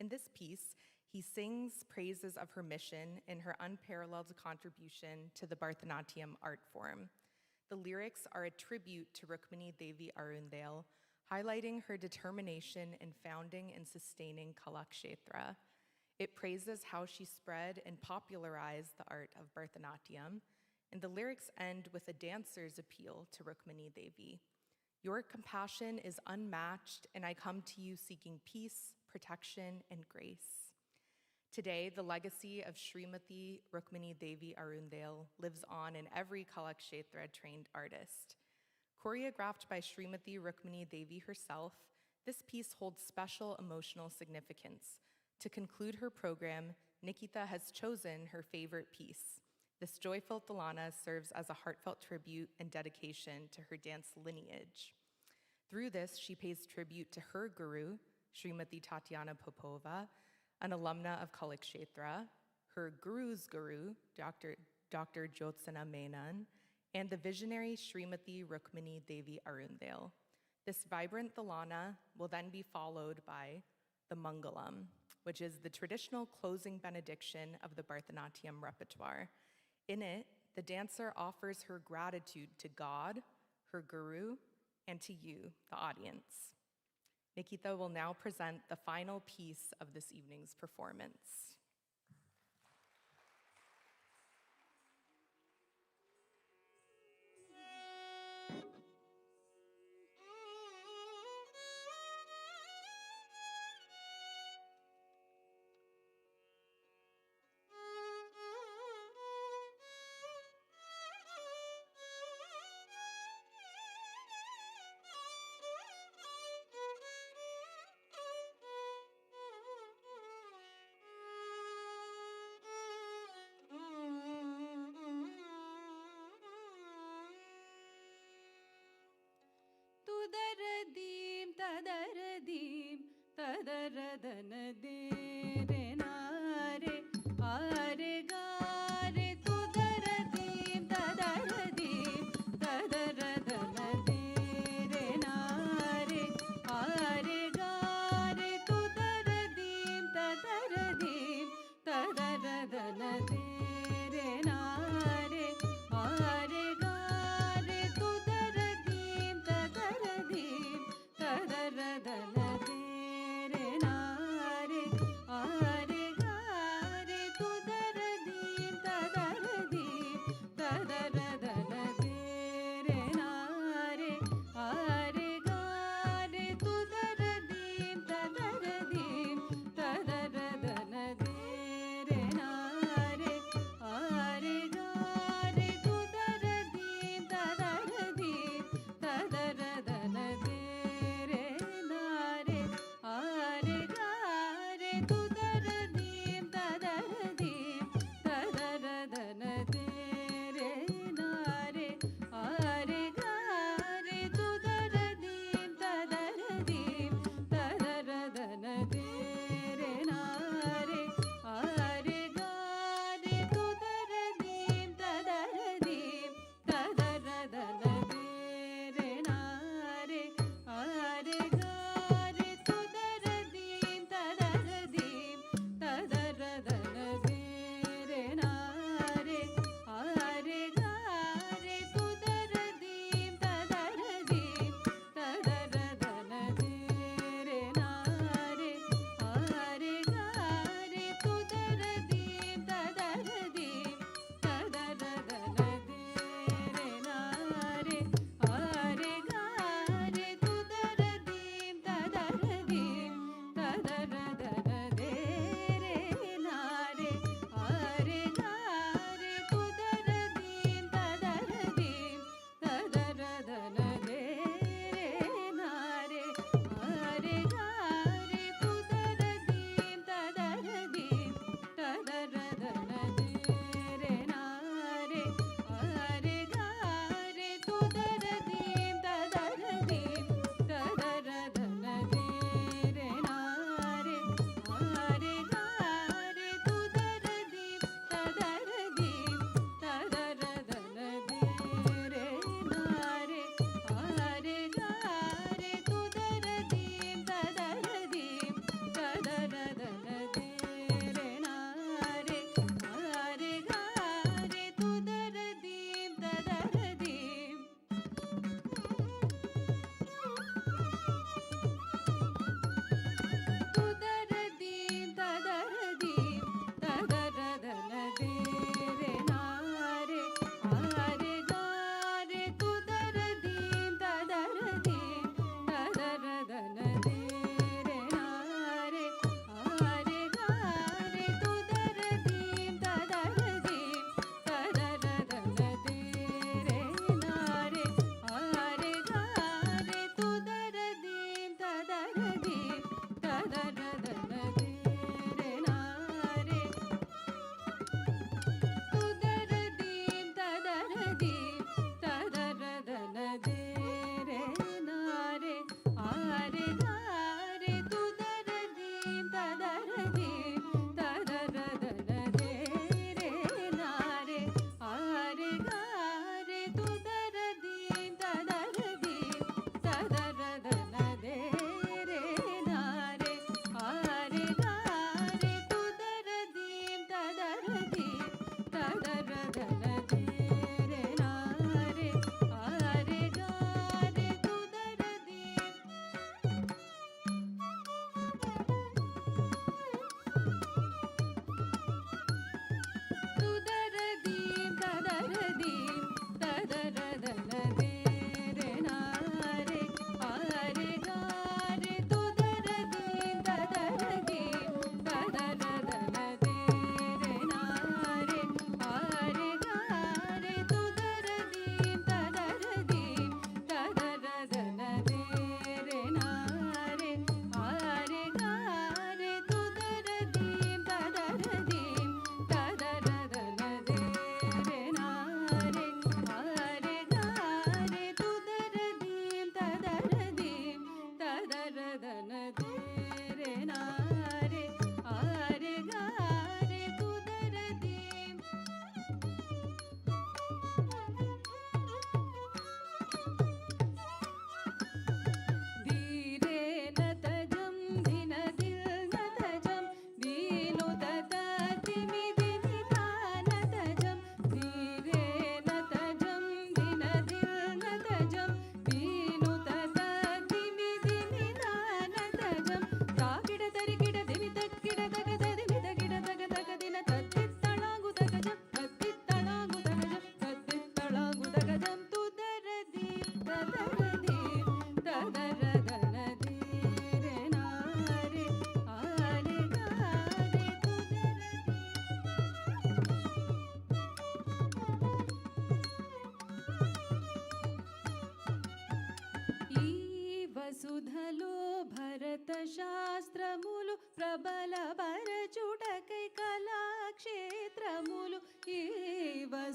In this piece, he sings praises of her mission and her unparalleled contribution to the Bharatanatyam art form. The lyrics are a tribute to Rukmini Devi Arundale, highlighting her determination in founding and sustaining Kalakshetra. It praises how she spread and popularized the art of Bharatanatyam, and the lyrics end with a dancer's appeal to Rukmini Devi. Your compassion is unmatched, and I come to you seeking peace, protection, and grace. Today, the legacy of Srimati Rukmini Devi Arundale lives on in every Kalakshetra-trained artist. Choreographed by Srimati Rukmini Devi herself, this piece holds special emotional significance. To conclude her program, Nikhita has chosen her favorite piece. This joyful Talana serves as a heartfelt tribute and dedication to her dance lineage. Through this, she pays tribute to her guru, Srimati Tatyana Popova, an alumna of Kalakshetra, her guru's guru, Dr. Jyotsana Menon, and the visionary Srimati Rukmini Devi Arundale. This vibrant Talana will then be followed by the Mangalam, which is the traditional closing benediction of the Bharatanatyam repertoire. In it, the dancer offers her gratitude to God, her guru, and to you, the audience. Nikhita will now present the final piece of this evening's performance.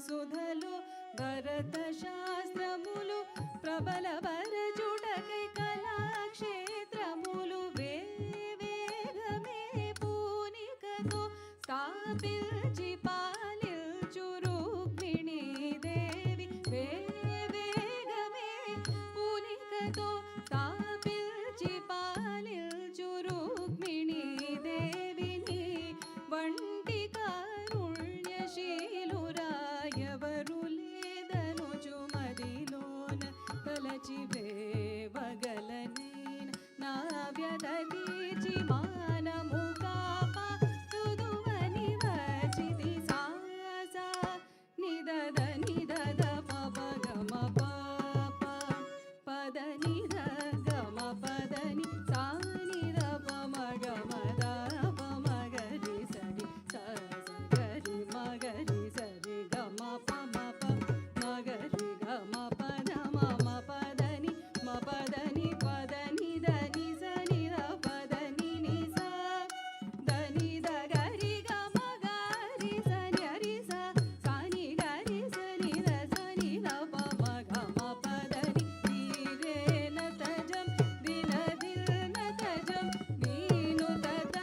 సుధలు భరత శాస్త్రములు ప్రబల వరజుడకై కళాక్షేత్రములు వేగమే పూనికతో స్థాపించి పాలించు రుక్మిణీ దేవి వేగమే పూనికతో స్థాపించి పాలించు రుక్మిణీ దేవిని వంటి కారుణ్యశీలురాయవరు లేదనుచు మదిలోన తలచి వేవగలనైన నా వ్యధ తీర్చి మానము కాపా రుదువని వచ్చితి సాసా నిదద నిదద పప గమ పాప పద నిద గమ పదని సా నిద పమ గమ ద పమ గరి సరి స గరి మగరి సరి గమ పమ ప మగరి గమ పద మమ పదని మ పదని పద నిద ని స నిద పదని ని స దని ద గరి గమ గరి స ని స సాని గరి స ని ద స ని ద పమ గమ పదని వీరేన తజం దిన దిన తజం నీను తత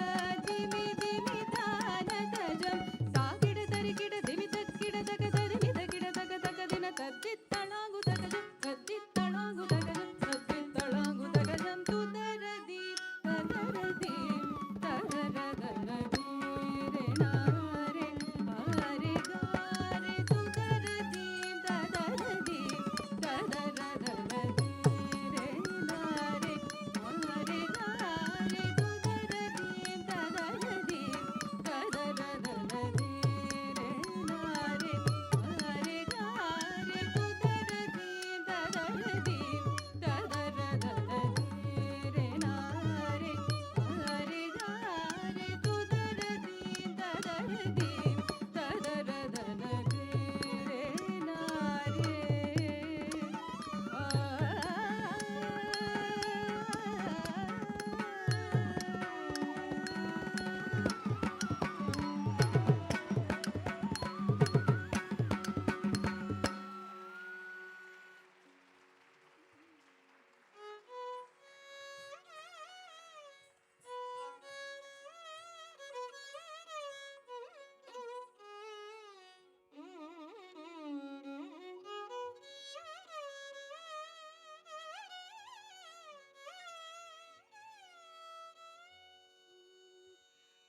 దిమి దిమి తాన తజం సాగిడ తరికిడ దిమి తక్కిడ తక తదిమి తకిడ తక తక దిన తద్దిత్తళాంగు తకజం తద్దిత్తళాంగు తకజం తద్దిత్తళాంగు తకజం తుదరది తదరది తదరదనది రే నారే హరి గారే తుదరది తదరది తదరదనది రే నారే హరి గారే తుదరది తదరది తదరదనది రే నారే హరి గారే తుదరది తదరది తదరదనది రే నారే హరి గారే తుదరది తదరది తదరదనది రే నారే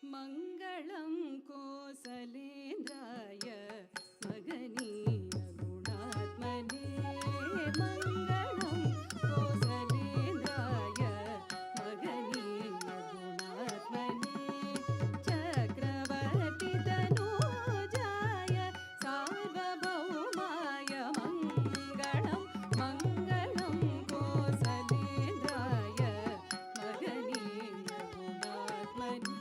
మంగళం కోసలేంద్రాయ మగనీయ గుణాత్మనే మంగళం కోసలేంద్రాయ మగనీయ గుణాత్మనే చక్రవర్తి తనూజాయ సార్వభౌమాయ మంగళం మంగళం కోసలేంద్రాయ మగనీయ గుణాత్మనే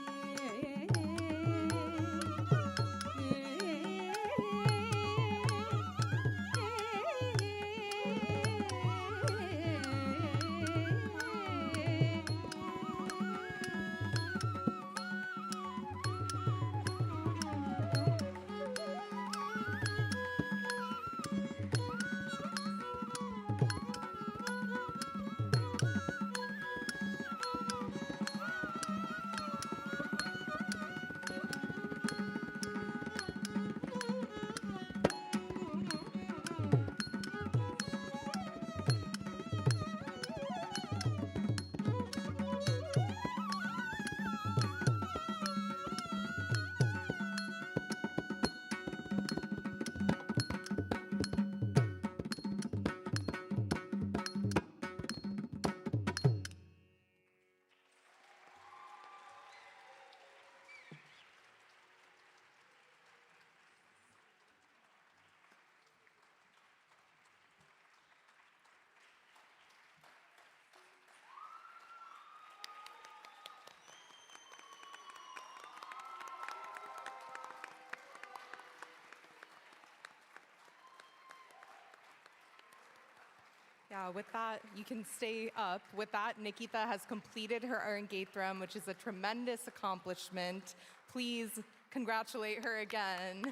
Yeah, with that, you can stay up. With that, Nikhita has completed her Arangetram, which is a tremendous accomplishment. Please congratulate her again.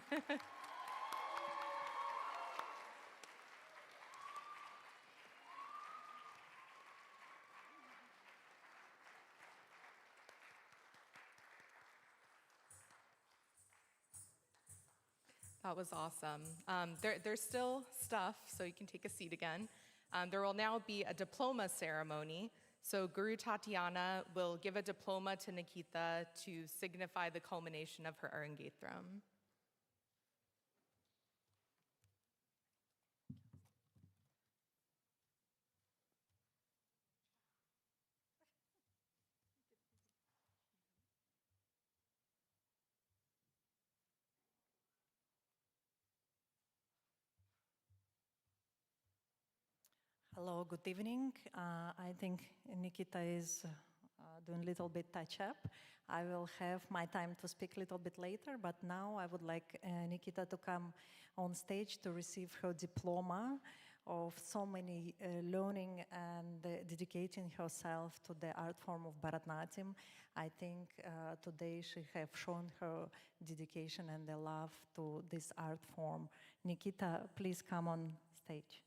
That was awesome. There's still stuff, so you can take a seat again. There will now be a diploma ceremony. So Guru Tatyana will give a diploma to Nikhita to signify the culmination of her Arangetram.
Hello, good evening. I think Nikhita is doing a little bit touch up. I will have my time to speak a little bit later, but now I would like Nikhita to come on stage to receive her diploma of so many learning and dedicating herself to the art form of Bharatanatyam. I think today she have shown her dedication and the love to this art form. Nikhita, please come on stage.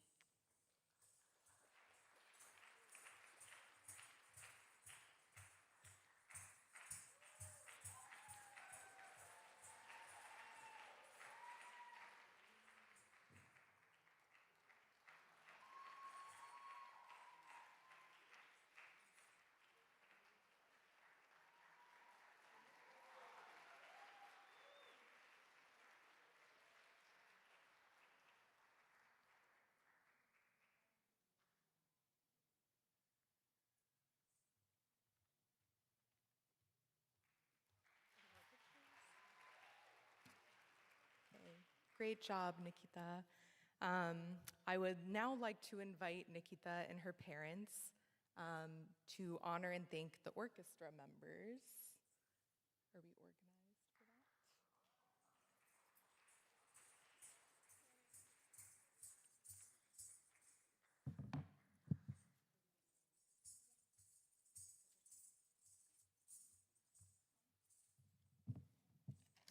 Great job, Nikhita. I would now like to invite Nikhita and her parents to honor and thank the orchestra members. Are we organized for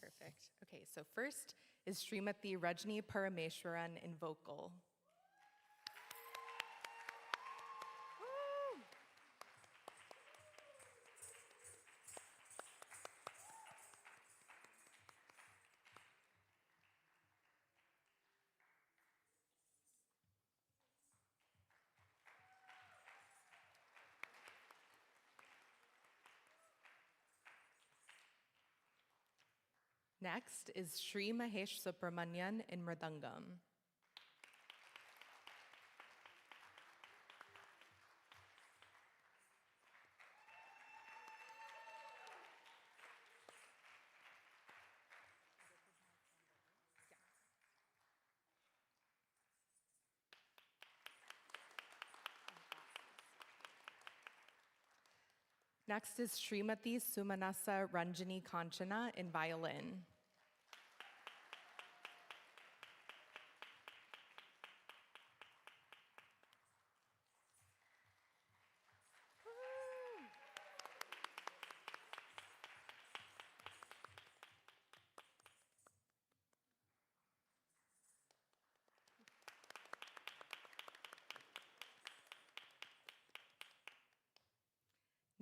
that? Perfect. Okay, so first is Srimati Rajni Parameshwaran in vocal. Next is Sri Mahesh Subramanian in Mridangam. Next is Srimati Sumanasa Ranjani Kanchana in violin.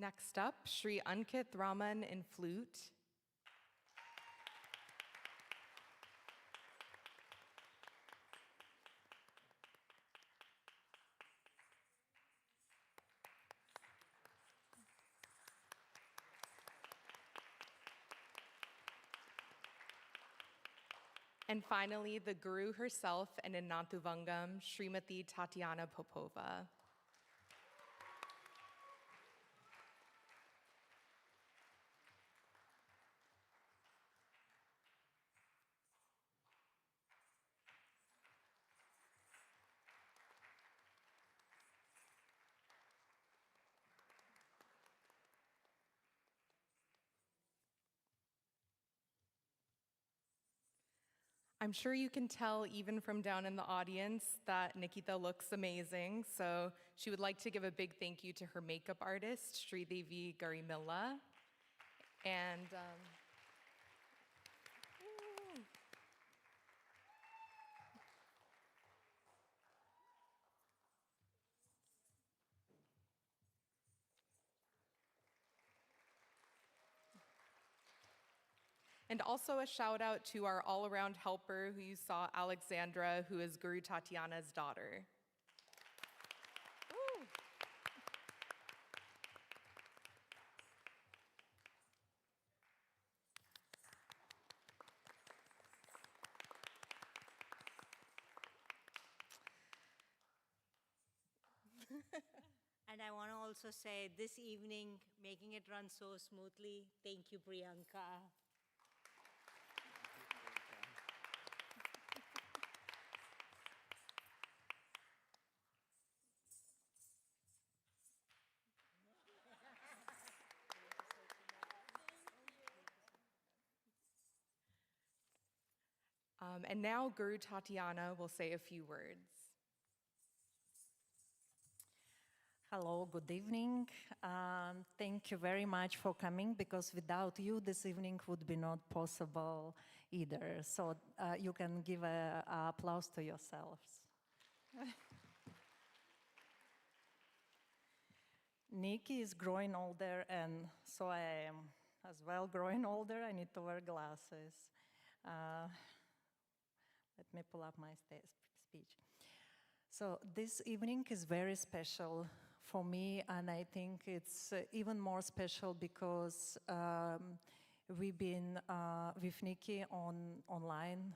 Next up, Sri Ankit Raman in flute. And finally, the Guru herself and in Nantuvangam, Srimati Tatyana Popova. I'm sure you can tell even from down in the audience that Nikhita looks amazing, so she would like to give a big thank you to her makeup artist, Sridevi Garimilla. And And also a shout out to our all-around helper who you saw, Alexandra, who is Guru Tatyana's daughter.
And I want to also say this evening, making it run so smoothly, thank you, Priyanka.
And now Guru Tatyana will say a few words.
Hello, good evening. Thank you very much for coming, because without you, this evening would be not possible either. So you can give an applause to yourselves. Nikki is growing older, and so I am as well growing older. I need to wear glasses. Let me pull up my speech. So this evening is very special for me, and I think it's even more special because we've been with Nikki on online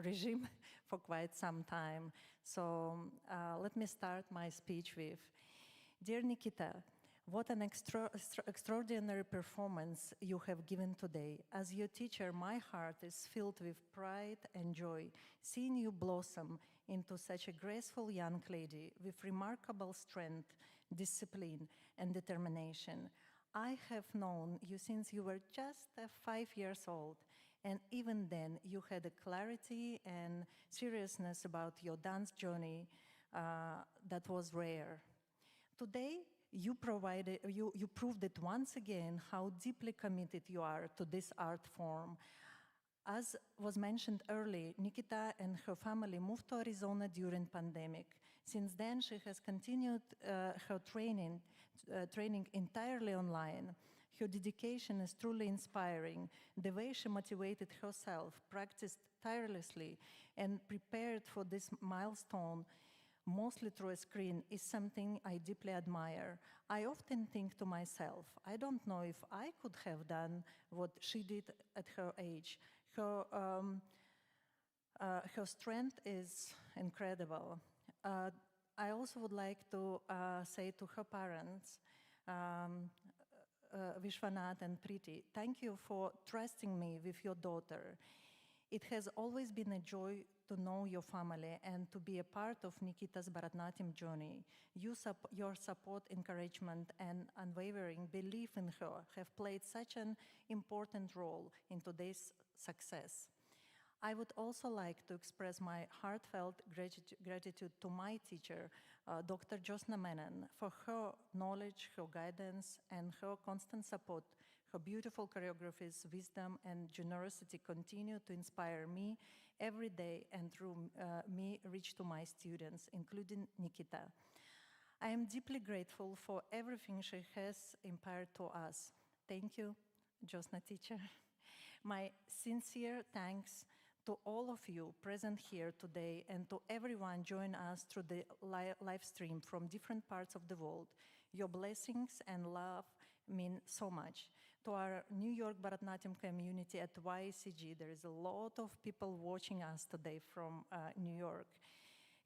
regime for quite some time. So let me start my speech with, Dear Nikita, what an extraordinary performance you have given today. As your teacher, my heart is filled with pride and joy, seeing you blossom into such a graceful young lady with remarkable strength, discipline, and determination. I have known you since you were just 5 years old, and even then you had a clarity and seriousness about your dance journey that was rare. Today, you proved it once again how deeply committed you are to this art form. As was mentioned earlier, Nikhita and her family moved to Arizona during pandemic. Since then, she has continued her training entirely online. Her dedication is truly inspiring. The way she motivated herself, practiced tirelessly, and prepared for this milestone, mostly through a screen, is something I deeply admire. I often think to myself, I don't know if I could have done what she did at her age. Her strength is incredible. I also would like to say to her parents, Vishwanath and Preethy, thank you for trusting me with your daughter. It has always been a joy to know your family and to be a part of Nikhita's Bharatanatyam journey. Your support, encouragement, and unwavering belief in her have played such an important role in today's success. I would also like to express my heartfelt gratitude to my teacher, Dr. Josna Menon, for her knowledge, her guidance, and her constant support. Her beautiful choreographies, wisdom, and generosity continue to inspire me every day, and through me reach to my students, including Nikhita. I am deeply grateful for everything she has imparted to us. Thank you, Josna teacher. My sincere thanks to all of you present here today and to everyone joining us through the live stream from different parts of the world. Your blessings and love mean so much. To our New York Bharatanatyam community at YCG, there is a lot of people watching us today from New York.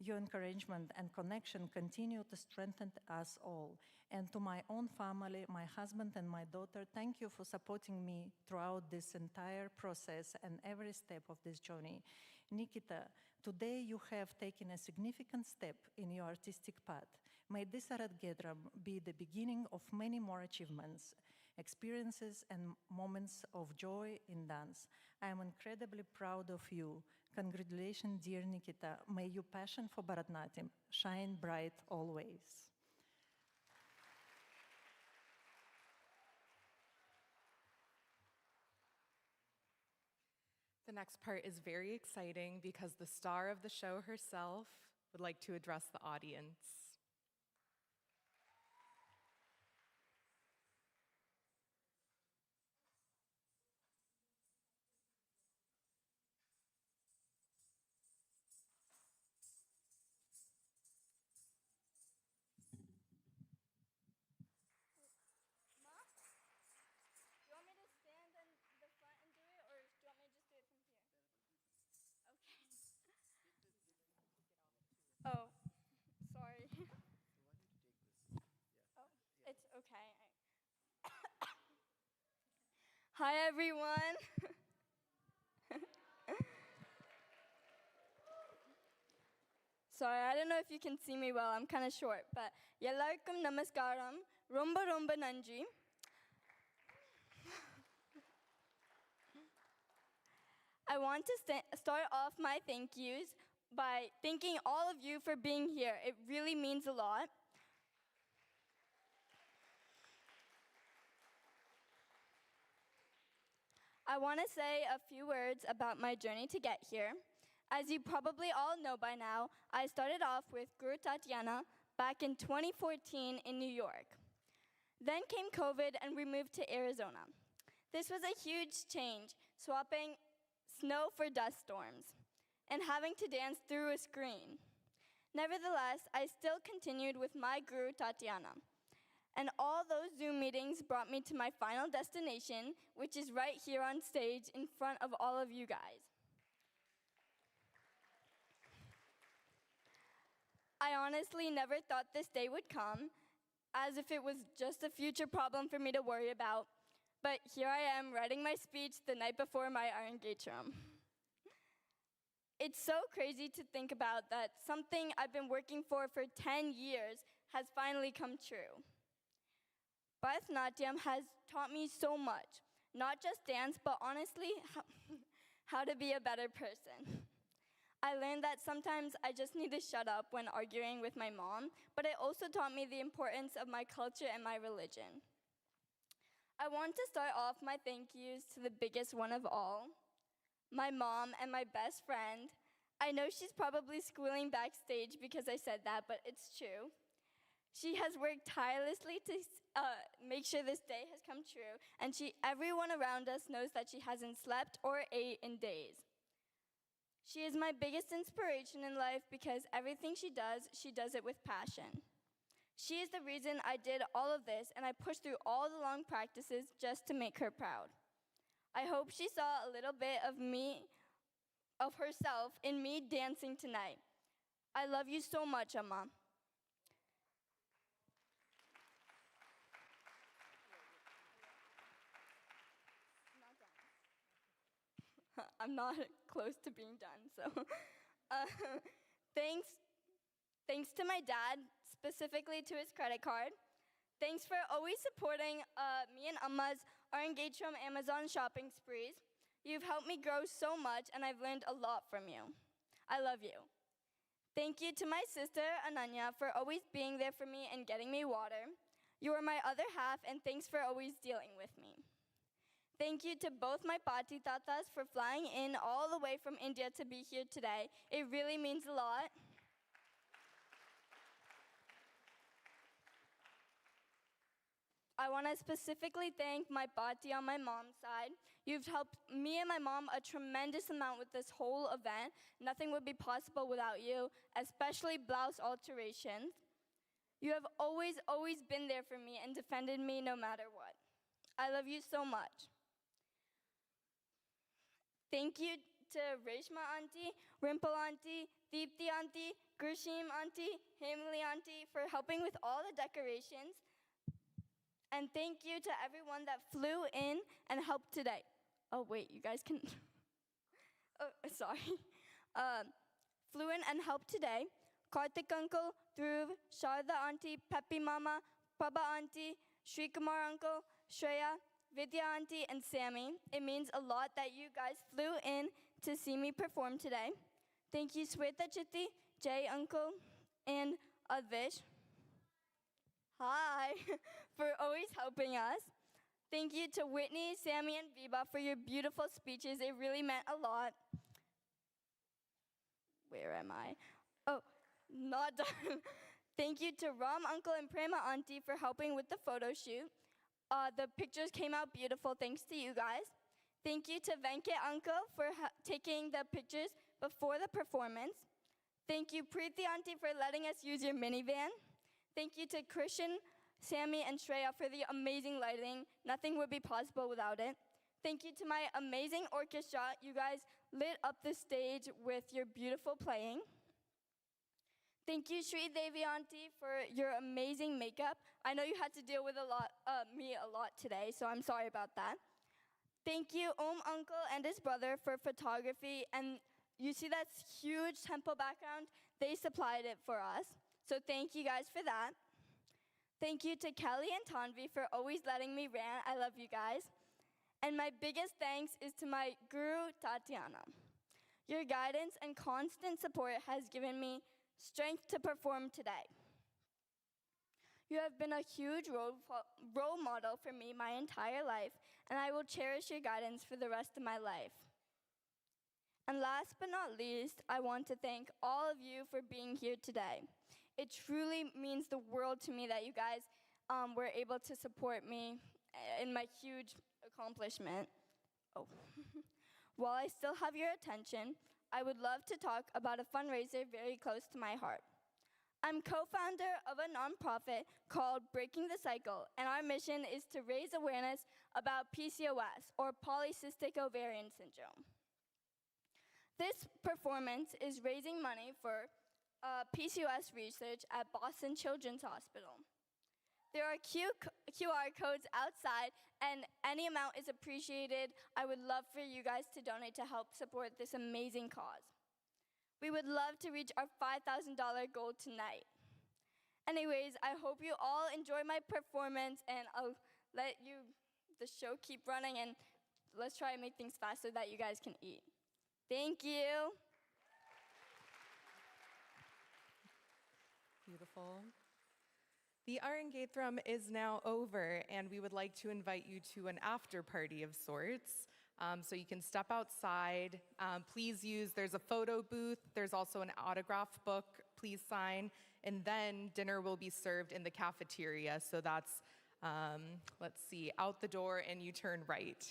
Your encouragement and connection continue to strengthen us all. And to my own family, my husband and my daughter, thank you for supporting me throughout this entire process and every step of this journey. Nikhita, today you have taken a significant step in your artistic path. May this Arangetram be the beginning of many more achievements, experiences, and moments of joy in dance. I am incredibly proud of you. Congratulations, dear Nikhita. May your passion for Bharatanatyam shine bright always.
The next part is very exciting because the star of the show herself would like to address the audience.
Hi, everyone. Sorry, I don't know if you can see me well. I'm kind of short, but Yellarkum namaskaram, romba romba nanji. I want to start off my thank yous by thanking all of you for being here. It really means a lot. I want to say a few words about my journey to get here. As you probably all know by now, I started off with Guru Tatyana back in 2014 in New York. Then came COVID and we moved to Arizona. This was a huge change, swapping snow for dust storms and having to dance through a screen. Nevertheless, I still continued with my guru Tatyana. And all those Zoom meetings brought me to my final destination, which is right here on stage in front of all of you guys. I honestly never thought this day would come, as if it was just a future problem for me to worry about. But here I am writing my speech the night before my Arangetram. It's so crazy to think about that something I've been working for 10 years has finally come true. Bharatanatyam has taught me so much, not just dance, but honestly, how to be a better person. I learned that sometimes I just need to shut up when arguing with my mom, but it also taught me the importance of my culture and my religion. I want to start off my thank yous to the biggest one of all, my mom and my best friend. I know she's probably squealing backstage because I said that, but it's true. She has worked tirelessly to make sure this day has come true, and everyone around us knows that she hasn't slept or ate in days. She is my biggest inspiration in life because everything she does it with passion. She is the reason I did all of this, and I pushed through all the long practices just to make her proud. I hope she saw a little bit of herself in me dancing tonight. I love you so much, Amma. I'm not close to being done, so. Thanks to my dad, specifically to his credit card. Thanks for always supporting me and Amma's Arangetram Amazon shopping sprees. You've helped me grow so much, and I've learned a lot from you. I love you. Thank you to my sister, Ananya, for always being there for me and getting me water. You are my other half, and thanks for always dealing with me. Thank you to both my Pati Tatas for flying in all the way from India to be here today. It really means a lot. I want to specifically thank my Pati on my mom's side. You've helped me and my mom a tremendous amount with this whole event. Nothing would be possible without you, especially blouse alterations. You have always been there for me and defended me no matter what. I love you so much. Thank you to Reshma Auntie, Rimple Auntie, Deepthi Auntie, Gershim Auntie, Hemali Auntie for helping with all the decorations. And thank you to everyone that flew in and helped today. Oh, wait, you guys can. Oh, sorry. Flew in and helped today. Karthik Uncle, Dhruv, Sharda Auntie, Peppy Mama, Prabha Auntie, Sri Kumar Uncle, Shreya, Vidya Auntie, and Sammy. It means a lot that you guys flew in to see me perform today. Thank you, Sweta Chitti, Jay Uncle, and Advish. Hi, for always helping us. Thank you to Whitney, Sammy, and Viva for your beautiful speeches. It really meant a lot. Where am I? Oh, not done. Thank you to Ram Uncle and Prema Auntie for helping with the photo shoot. The pictures came out beautiful thanks to you guys. Thank you to Venkat Uncle for taking the pictures before the performance. Thank you, Preethy Auntie, for letting us use your minivan. Thank you to Christian, Sammy, and Shreya for the amazing lighting. Nothing would be possible without it. Thank you to my amazing orchestra. You guys lit up the stage with your beautiful playing. Thank you, Sri Devi Auntie, for your amazing makeup. I know you had to deal with me a lot today, so I'm sorry about that. Thank you, Uncle and his brother for photography, and you see that huge temple background? They supplied it for us, so thank you guys for that. Thank you to Kelly and Tanvi for always letting me rant. I love you guys. And my biggest thanks is to my guru, Tatyana. Your guidance and constant support has given me strength to perform today. You have been a huge role model for me my entire life, and I will cherish your guidance for the rest of my life. And last but not least, I want to thank all of you for being here today. It truly means the world to me that you guys were able to support me in my huge accomplishment. Oh. While I still have your attention, I would love to talk about a fundraiser very close to my heart. I'm co-founder of a nonprofit called Breaking the Cycle, and our mission is to raise awareness about PCOS, or polycystic ovarian syndrome. This performance is raising money for PCOS research at Boston Children's Hospital. There are QR codes outside, and any amount is appreciated. I would love for you guys to donate to help support this amazing cause. We would love to reach our $5,000 goal tonight. Anyways, I hope you all enjoy my performance, and I'll let the show keep running, and let's try and make things fast so that you guys can eat. Thank you.
Beautiful. The Arangetram is now over, and we would like to invite you to an after party of sorts. So you can step outside. Please there's a photo booth. There's also an autograph book. Please sign. And then dinner will be served in the cafeteria. So that's, let's see, out the door and you turn right.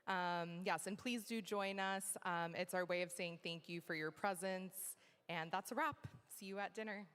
Yes, and please do join us. It's our way of saying thank you for your presence. And that's a wrap. See you at dinner.